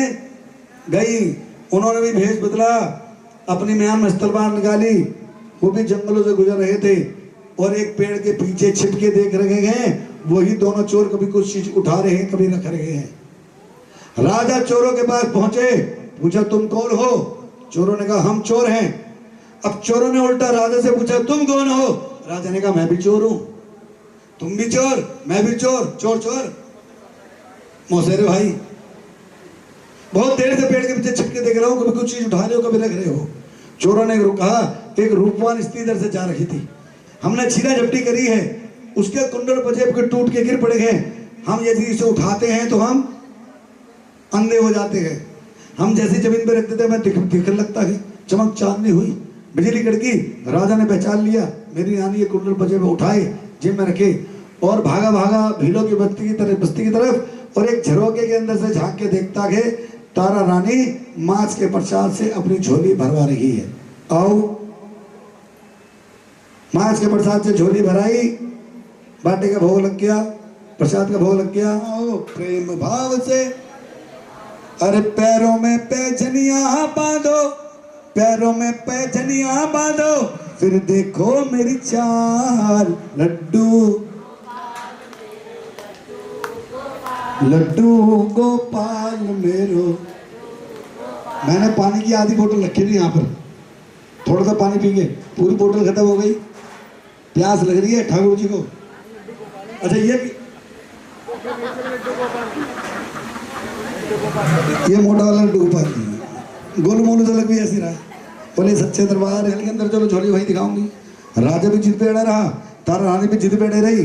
गई, उन्होंने भी भेष बदला, अपनी म्यान में तलवार निकाली, वो भी जंगलों से गुजर रहे थे और एक पेड़ के पीछे छिपके देख रहे हैं। वही दोनों चोर कभी कुछ चीज उठा रहे हैं, कभी रख रहे हैं। राजा चोरों के पास पहुंचे, पूछा तुम कौन हो? चोरों ने कहा हम चोर हैं। अब चोरों ने उल्टा राजा से पूछा तुम कौन हो? राजा ने कहा मैं भी चोर हूं। तुम भी चोर, मैं भी चोर, चोर चोर मौसेरे भाई, बहुत देर से पेड़ के पीछे छिपके देख रहा हूं, कभी कुछ चीज उठा रहे हो, कभी रख रहे हो। चोरों ने कहा एक रूपवान स्त्री इधर से जा रही थी, हमने छीना झपटी करी है, उसके कुंडल पजेब के टूट के गिर पड़े हैं। हम यदि इसे उठाते हैं तो हम अंधे हो जाते हैं। हम जैसे जमीन पे रख देते हैं, मैं दिखने लगता है, चमक चांदनी हुई, बिजली कड़की। राजा ने पहचान लिया, मेरी रानी ये कुंडल पजेब उठाए, जेब में रखे और भागा भागा भीलों की बस्ती की तरफ और एक झरोके के अंदर से झांक के देखता है तारा रानी मांस के प्रसाद से अपनी झोली भरवा रही है। आओ, मांस के प्रसाद से झोली भराई, बाटे का भोग लग गया, प्रसाद का भोग लग गया। आओ प्रेम भाव से, अरे पैरों में पैजनियां बांधो, पैरों में पैजनियां बांधो, फिर देखो मेरी चाल। लड्डू लड्डू गोपाल मेरो। मैंने पानी की आधी बोतल रखी थी यहाँ पर, थोड़ा सा पानी पी के पूरी बोतल खत्म हो गई। प्यास लग रही है ठाकुर जी को। अच्छा ये मोटा वाला लड्डू गोपाल जी, गोलू मोलू तो लग भी ऐसी रहा। बोले सच्चे दरबार के अंदर चलो झोली वही दिखाऊंगी। राजा भी जिद पे अड़ा रहा, तारा रानी भी जिद पे अड़े रही।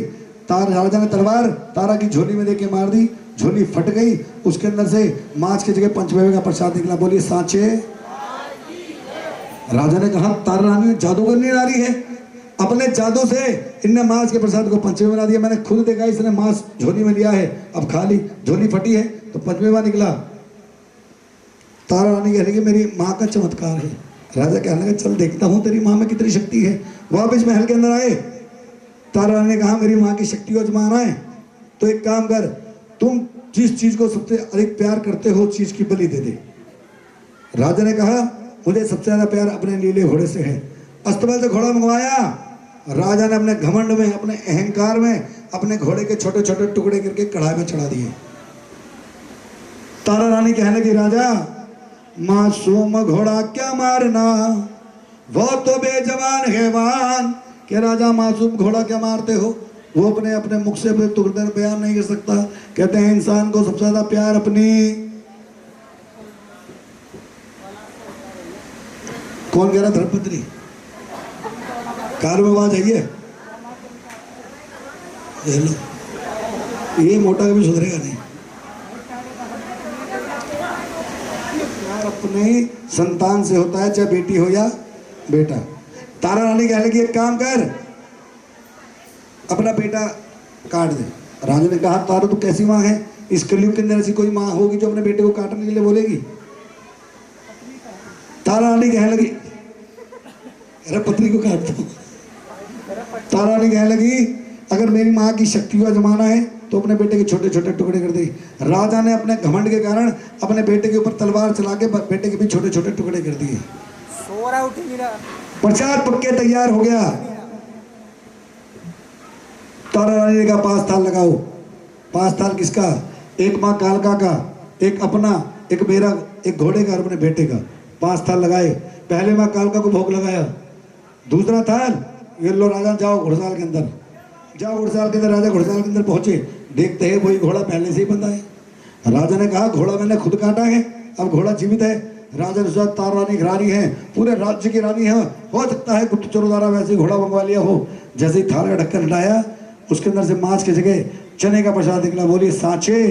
राजा ने तलवार तारा की झोली में देके मार दी, झोली फट गई, उसके अंदर से मांस की जगह पंचमेवे का प्रसाद निकला। बोलिए सांचे। राजा ने कहा तारा रानी जादूगर नहीं आ रही है, अपने जादू से इनने मांस के प्रसाद को पंचमेवा बना दिया। मैंने खुद देखा, इसने मांस झोली में लिया है, अब खाली झोली फटी है तो पंचमेवा निकला। तारा रानी कह रही कि मेरी माँ का चमत्कार है। राजा कहने लगा चल देखता हूँ तेरी माँ में कितनी शक्ति है। वापस महल के अंदर आए, तारा रानी ने कहा मेरी माँ की शक्ति को आजमाना है तो एक काम कर, तुम जिस चीज को सबसे अधिक प्यार करते हो उस चीज की बलि दे दे। राजा ने कहा मुझे सबसे ज्यादा प्यार अपने नीले घोड़े से है। अस्तबल से घोड़ा मंगवाया। राजा ने अपने घमंड में, अपने अहंकार में अपने घोड़े के छोटे छोटे टुकड़े करके कढ़ाई में चढ़ा दिए। तारा रानी कहने लगी राजा मासूम घोड़ा क्या मारना, वो तो बेजवान हैवान। कि राजा मासूम घोड़ा क्या मारते हो, वो अपने अपने मुख से तुरंत बयान नहीं कर सकता। कहते हैं इंसान को सबसे ज्यादा प्यार अपनी, कौन कह रहा धर्मपत्नी, कार में आवाज आई है, ये मोटा कभी सुधरेगा नहीं। अपने संतान से होता है, चाहे बेटी हो या बेटा। तारा रानी कहने लगी एक काम कर, अपना बेटा काट दे। राजा ने कहा तारा तू कैसी माँ है, इस कलयुग के अंदर ऐसी कोई माँ होगी जो अपने बेटे को काटने के लिए बोलेगी। तारा रानी कहने लगी अरे पत्नी को काट दो। तारा रानी कहने लगी अगर मेरी माँ की शक्ति को आजमाना है तो अपने बेटे के छोटे छोटे टुकड़े कर दे। राजा ने अपने घमंड के कारण अपने बेटे के ऊपर तलवार चला के बेटे के भी छोटे छोटे टुकड़े कर दिए। प्रसाद पक्के तैयार हो गया। तारा रानी ने कहा 5 थाल लगाओ। 5 थाल किसका, एक माँ कालका का, एक अपना, एक मेरा, एक घोड़े का और अपने बेटे का। 5 थाल लगाए। पहले माँ कालका को भोग लगाया, दूसरा थाल ये लो राजा जाओ घुड़साल के अंदर, जाओ घुड़साल के अंदर। राजा घुड़साल के अंदर पहुंचे, देखते हैं वही घोड़ा पहले से ही बंधा है। राजा ने कहा घोड़ा मैंने खुद काटा है, अब घोड़ा जीवित है। राजा ने सोचा तारा रानी रानी है, पूरे राज्य की रानी है, हो सकता है गुप्तचरों द्वारा वैसे घोड़ा मंगवा लिया हो। जैसे ही थाल का ढक्कन हटाया उसके अंदर से मांस की जगह चने का प्रसाद निकला। बोलिए सांचे।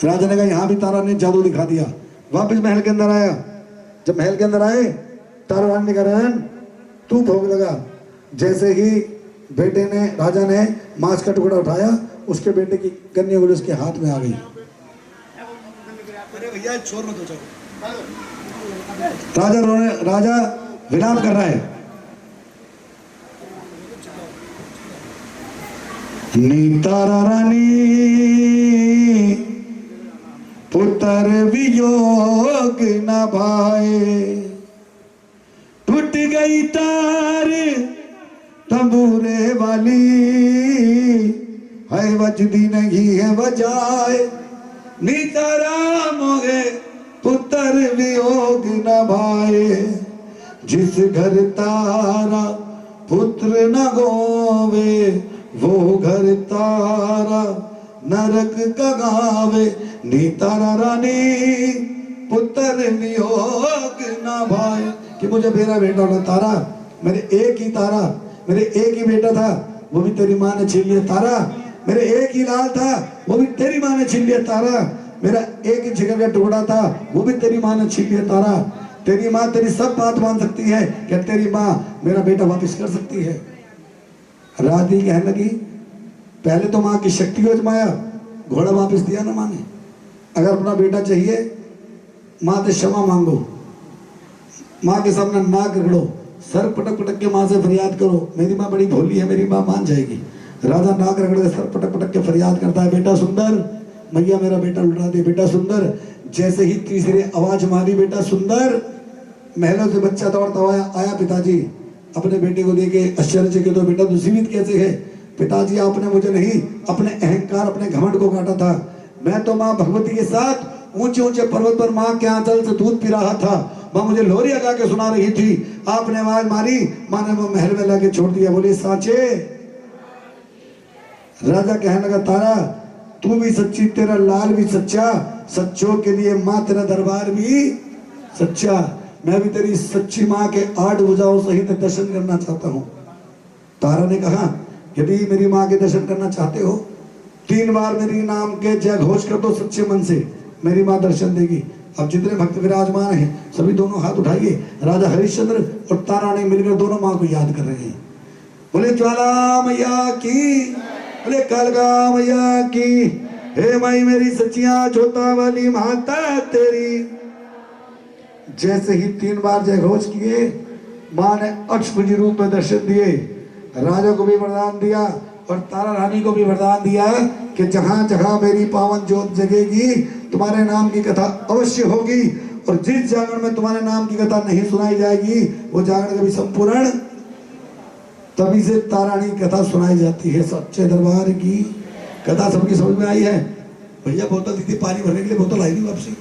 राजा ने कहा यहाँ भी तारा ने जादू दिखा दिया। वापिस महल के अंदर आया। जब महल के अंदर आए तारा रानी ने कहा तू भोग लगा। जैसे ही बेटे ने, राजा ने मांस का टुकड़ा उठाया, उसके बेटे की कन्या बोले उसके हाथ में आ गई। अरे भैया छोड़ मत हो जाओ। राजा विलाप कर रहा है। नी तारा रानी पुत्र वियोग न भाए। टूट गई तार तंबूरे वाली, है वजदी नहीं है बजाए। नीता राम है पुत्र वियोग न भाए। जिस घर तारा पुत्र न गोवे, वो घर तारा नरक का गावे। नीतारा रानी पुत्र वियोग न भाए। कि मुझे मेरा बेटा होना तारा, मेरे एक ही तारा, मेरे एक ही बेटा था, वो भी तेरी माँ ने छीन लिया तारा। मेरे एक ही लाल था, वो भी तेरी माँ ने छीन लिया तारा। मेरा एक ही जिगर का टुकड़ा था, वो भी तेरी माँ ने छीन लिया तारा। तेरी माँ तेरी सब बात मान सकती है, क्या तेरी माँ मेरा बेटा वापस कर सकती है? राधी कहने लगी, पहले तो माँ की शक्ति को आजमाया, घोड़ा वापस दिया ना माँ ने। अगर अपना बेटा चाहिए, माँ से क्षमा मांगो, माँ के सामने नाक रगड़ो, सर पटक पटक के माँ से फरियाद करो, मेरी माँ बड़ी भोली है, मेरी माँ मान जाएगी। राजा नाक रगड़ के सर पटक पटक के फरियाद करता है, बेटा सुंदर, मैया मेरा बेटा लुटा दे, बेटा सुंदर। जैसे ही तीसरी आवाज मारी, बेटा सुंदर, महलों से बच्चा दौड़ता आया पिताजी, अपने बेटे को देके आश्चर्य के, तो बेटा तू जीवित कैसे है? पिताजी आपने मुझे नहीं, अपने अहंकार अपने घमंड को काटा था। मैं तो माँ भगवती के साथ ऊंचे ऊंचे पर्वत पर माँ के आंचल से दूध पी रहा था। माँ मुझे लोरिया गा के सुना रही थी, आपने आवाज मारी, माँ ने वो महल में लाके छोड़ दिया। बोले साचे। राजा कहने लगा, तारा तू भी सच्ची, तेरा लाल भी सच्चा, सच्चों के लिए माँ तेरा दरबार भी सच्चा। मैं भी तेरी सच्ची माँ के 8 भुजाओं सहित दर्शन करना चाहता हूँ। तारा ने कहा, यदि मेरी माँ के दर्शन करना चाहते हो, 3 बार मेरी नाम के जय घोष कर दो सच्चे मन से, मेरी माँ दर्शन देगी। अब जितने भक्त विराजमान हैं सभी दोनों हाथ उठाइए। राजा हरिश्चंद्र और तारा ने मिलकर दोनों माँ को याद कर रहे हैं। बोले ज्वाला मैया की, बोले कालका मैया की। हे माई मेरी सच्चिया जोता वाली माता तेरी। जैसे ही 3 बार जय घोष किए, माँ ने अक्षभुजी रूप में दर्शन दिए। राजा को भी वरदान दिया और तारा रानी को भी वरदान दिया कि जहां जहां मेरी पावन ज्योत जगेगी, तुम्हारे नाम की कथा अवश्य होगी। और जिस जागरण में तुम्हारे नाम की कथा नहीं सुनाई जाएगी, वो जागरण कभी संपूर्ण। तभी से तारानी कथा सुनाई जाती है। सच्चे दरबार की कथा सबकी समझ में आई है? भैया बोतल दी थी पानी भरने के लिए, बोतल आई नहीं वापसी।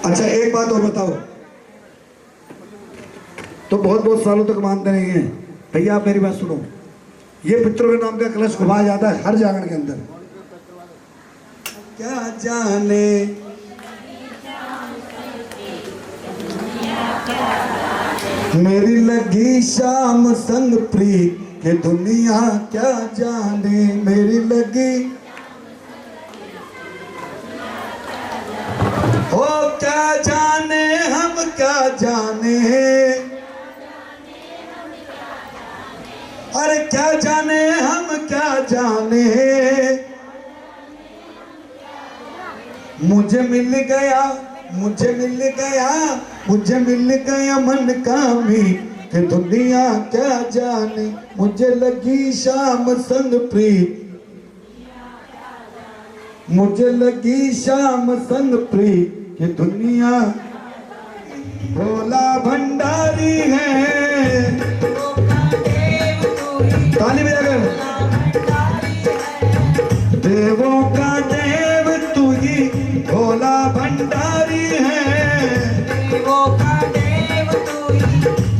अच्छा एक बात और बताओ, तो बहुत बहुत सालों तक मानते नहीं है। भैया आप मेरी बात सुनो, ये पितरों के नाम का कलश घुमाया जाता है हर जागरण के अंदर। क्या जाने मेरी लगी शाम संग प्रीत, ये दुनिया क्या जाने मेरी लगी। ओ क्या जाने हम क्या जाने, अरे क्या जाने हम क्या जाने। मुझे मिल गया, मुझे मिल गया, मुझे मिल गया मन का मीत, कि दुनिया क्या जाने। मुझे लगी शाम संग प्रीत, मुझे लगी शाम संग प्रीत, कि दुनिया। भोला भंडारी है, ताली बजाकर। देवों का देव तू ही भोला भंडारी है, देवों का देव तू ही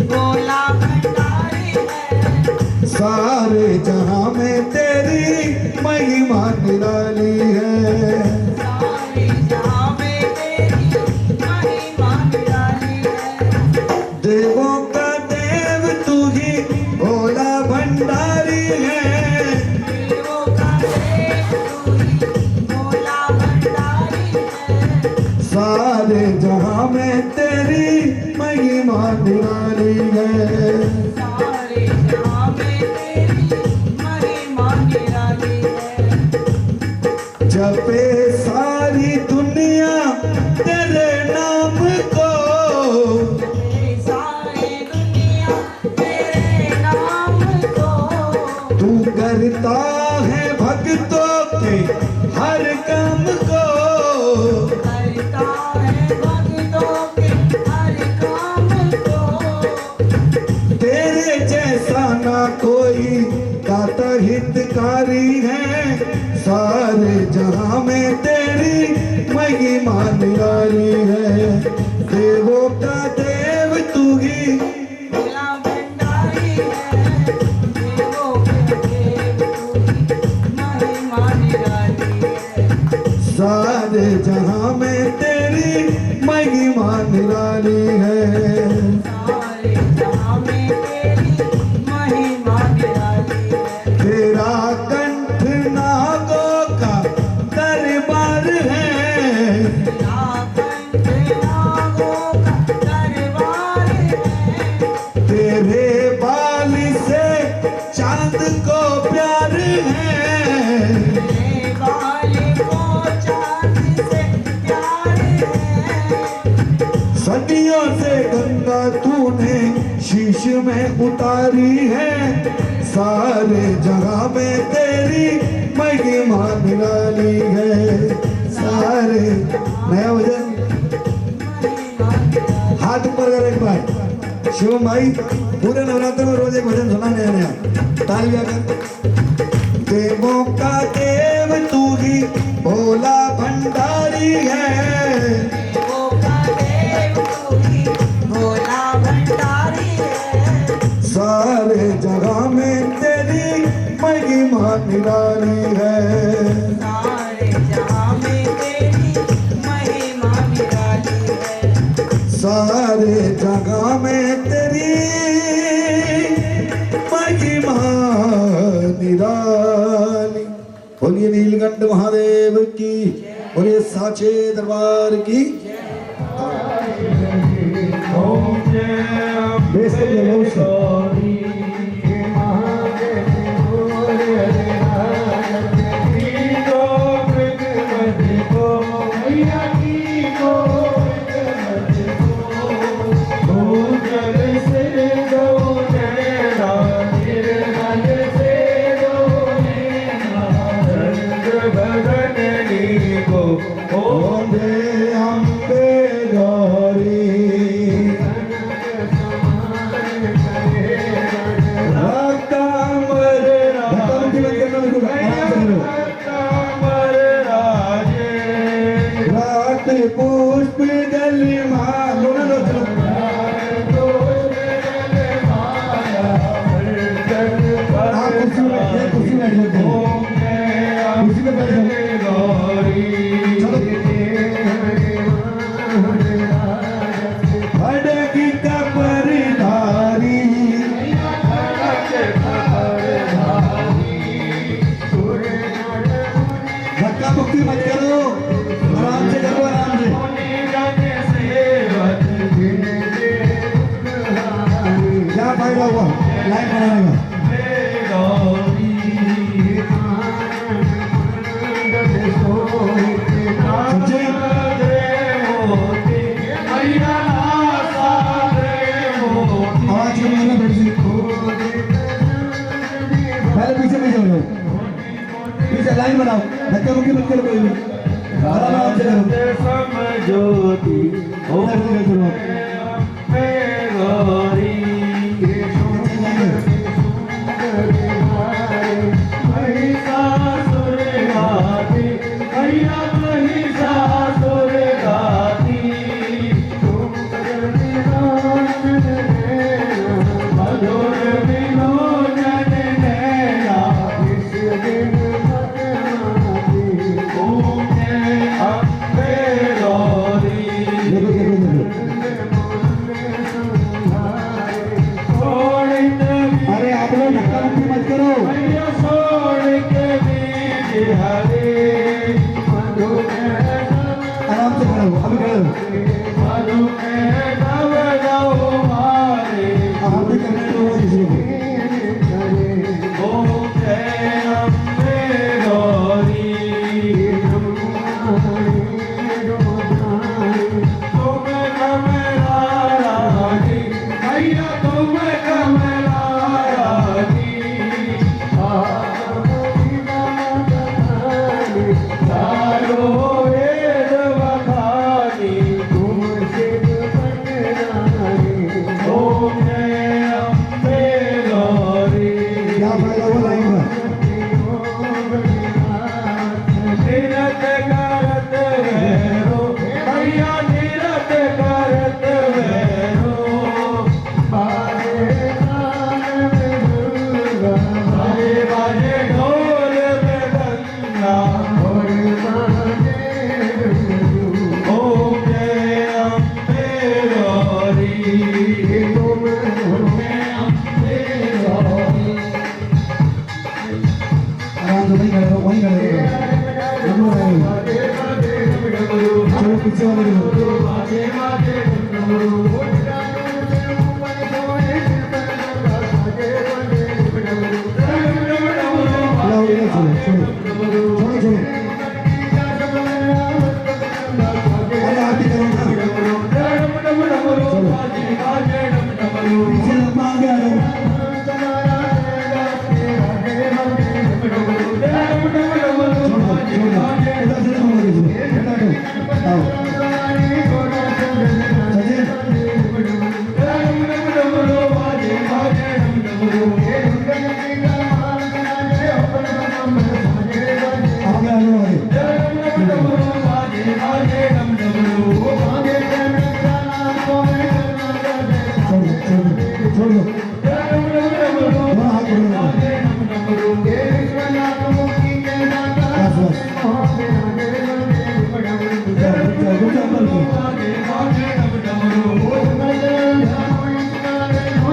भोला भंडारी है। सारे जहां में तेरी महिमा निराली है, सारे जहां में तेरी महिमा निराली है। देवों का देव तू ही भोला भंडारी है, देवों का देव तू ही भोला भंडारी है। सारे जहां में तेरी महिमा निराली है। सारे जहां में तेरी महिमा निराली है। जपे सारी दुनिया तेरे नाम को, सारी दुनिया तेरे नाम को। तू करता है भक्तों के हर काम को, निराली है। देवों का देव तू ही, भोला भंडारी है, देवों के देव तू ही, महिमा निराली है। सारे जहां में तेरी महिमा निराली है। सारे जहां में तेरी महिमा निराली है। तेरा कंठ नागों का दरबार है। तेरा कंठ नागों का दरबार है। तेरे बाल से चांद को प्यार है। तेरे बाल को चांद से प्यार है। सदियों से गंगा तूने शीश में उतारी है। सारे जगह में तेरी महिमा निराली है। सारे नया भजन महिमा निराली हाथ ऊपर कर एक बार। शिवम भाई पूरे नवरात्र में रोज एक भजन सुना नया नया। तालियां कर। देवों का देव तू ही भोला भंडारी है। देवों का देव तू ही, भोला भंडारी है। सारे जगह में तेरी महिमा निराली है। सारे जहां में तेरी महिमा निराली है। सारे जगह में तेरी महिमा निराली। बोलिए नीलकंठ महादेव की, बोलिए साचे दरबार की। ओम जय अम्बे गौरी ओम जय अम्बे गौरी पुष्प जल मालो कुर्सी बैठ जाते हैं। कुर्सी पे बैठ खड़गी का परिधारी धक्का मुक्की मत करो, आराम से करो, आराम से। क्या फायदा हुआ लाइन बनाने का? सचिन आवाज कम करना थोड़ी सी। पहले पीछे पीछे हो जाओ, पीछे लाइन बनाओ, धक्का मुक्की मत करो कोई भी, आराम से करो। समझोती इधर से करो। गौरी अरे आप लोग धक्का मुक्की मत करो। आराम से खड़े हो, अभी खड़े हो। आप भी करने दो किसी को। बाजे बाजे डमरू लाओ ये छोड़ो छोड़ो छोड़ो छोड़ो अरे आरती करो ना चलो पीछे लंबा आगे आ जाओ छोड़ो छोड़ो इधर से हम लोग हटाओ आओ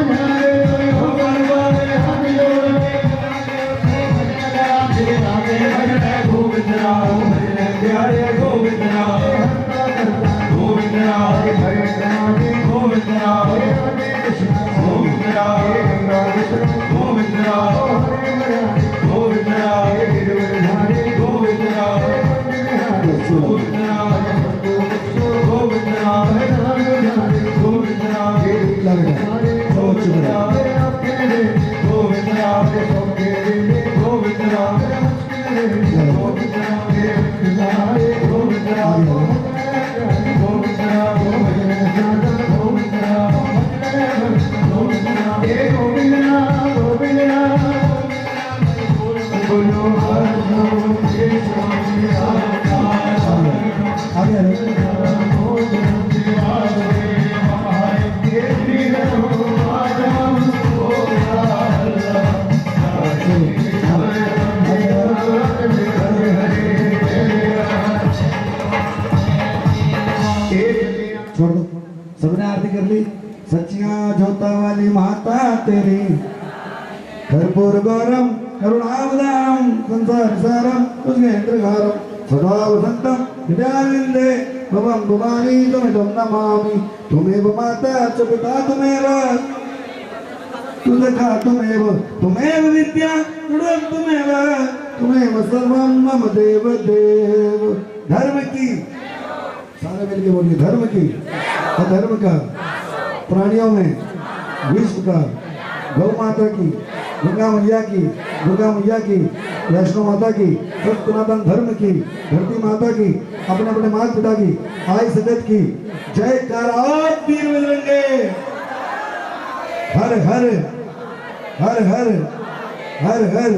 छोड़ दो सबने आरती कर ली सच्चियां जोता वाली माता तेरी कर्पूर गौरम करुणावदारम संसार सारम उद्घारम सदा वसंतम विद्याविंदे भवम भवानी तुम नमामि तुमेव माता च पिता तुमेव तुझा तुमेव विद्या गुणं तुमेव सर्वं मम देव देव धर्म की सारे मिलके बोलिए धर्म की अधर्म का प्राणियों में विश्व का गौ माता की गंगा मैया की दुर्गा मैया की वैष्णो माता की सत्यनातन धर्म की धरती माता की अपने अपने माता पिता की आई सजत की जय वीर बजरंगे हर हर हर हर हर हर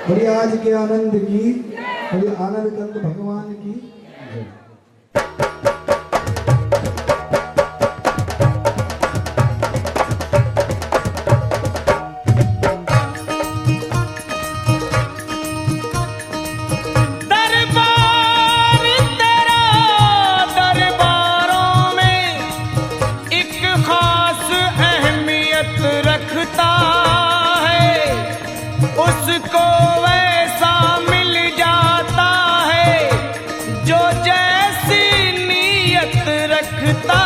बड़ी आज के आनंद की बड़ी आनंद कंद भगवान की जय। उसको वैसा मिल जाता है जो जैसी नीयत रखता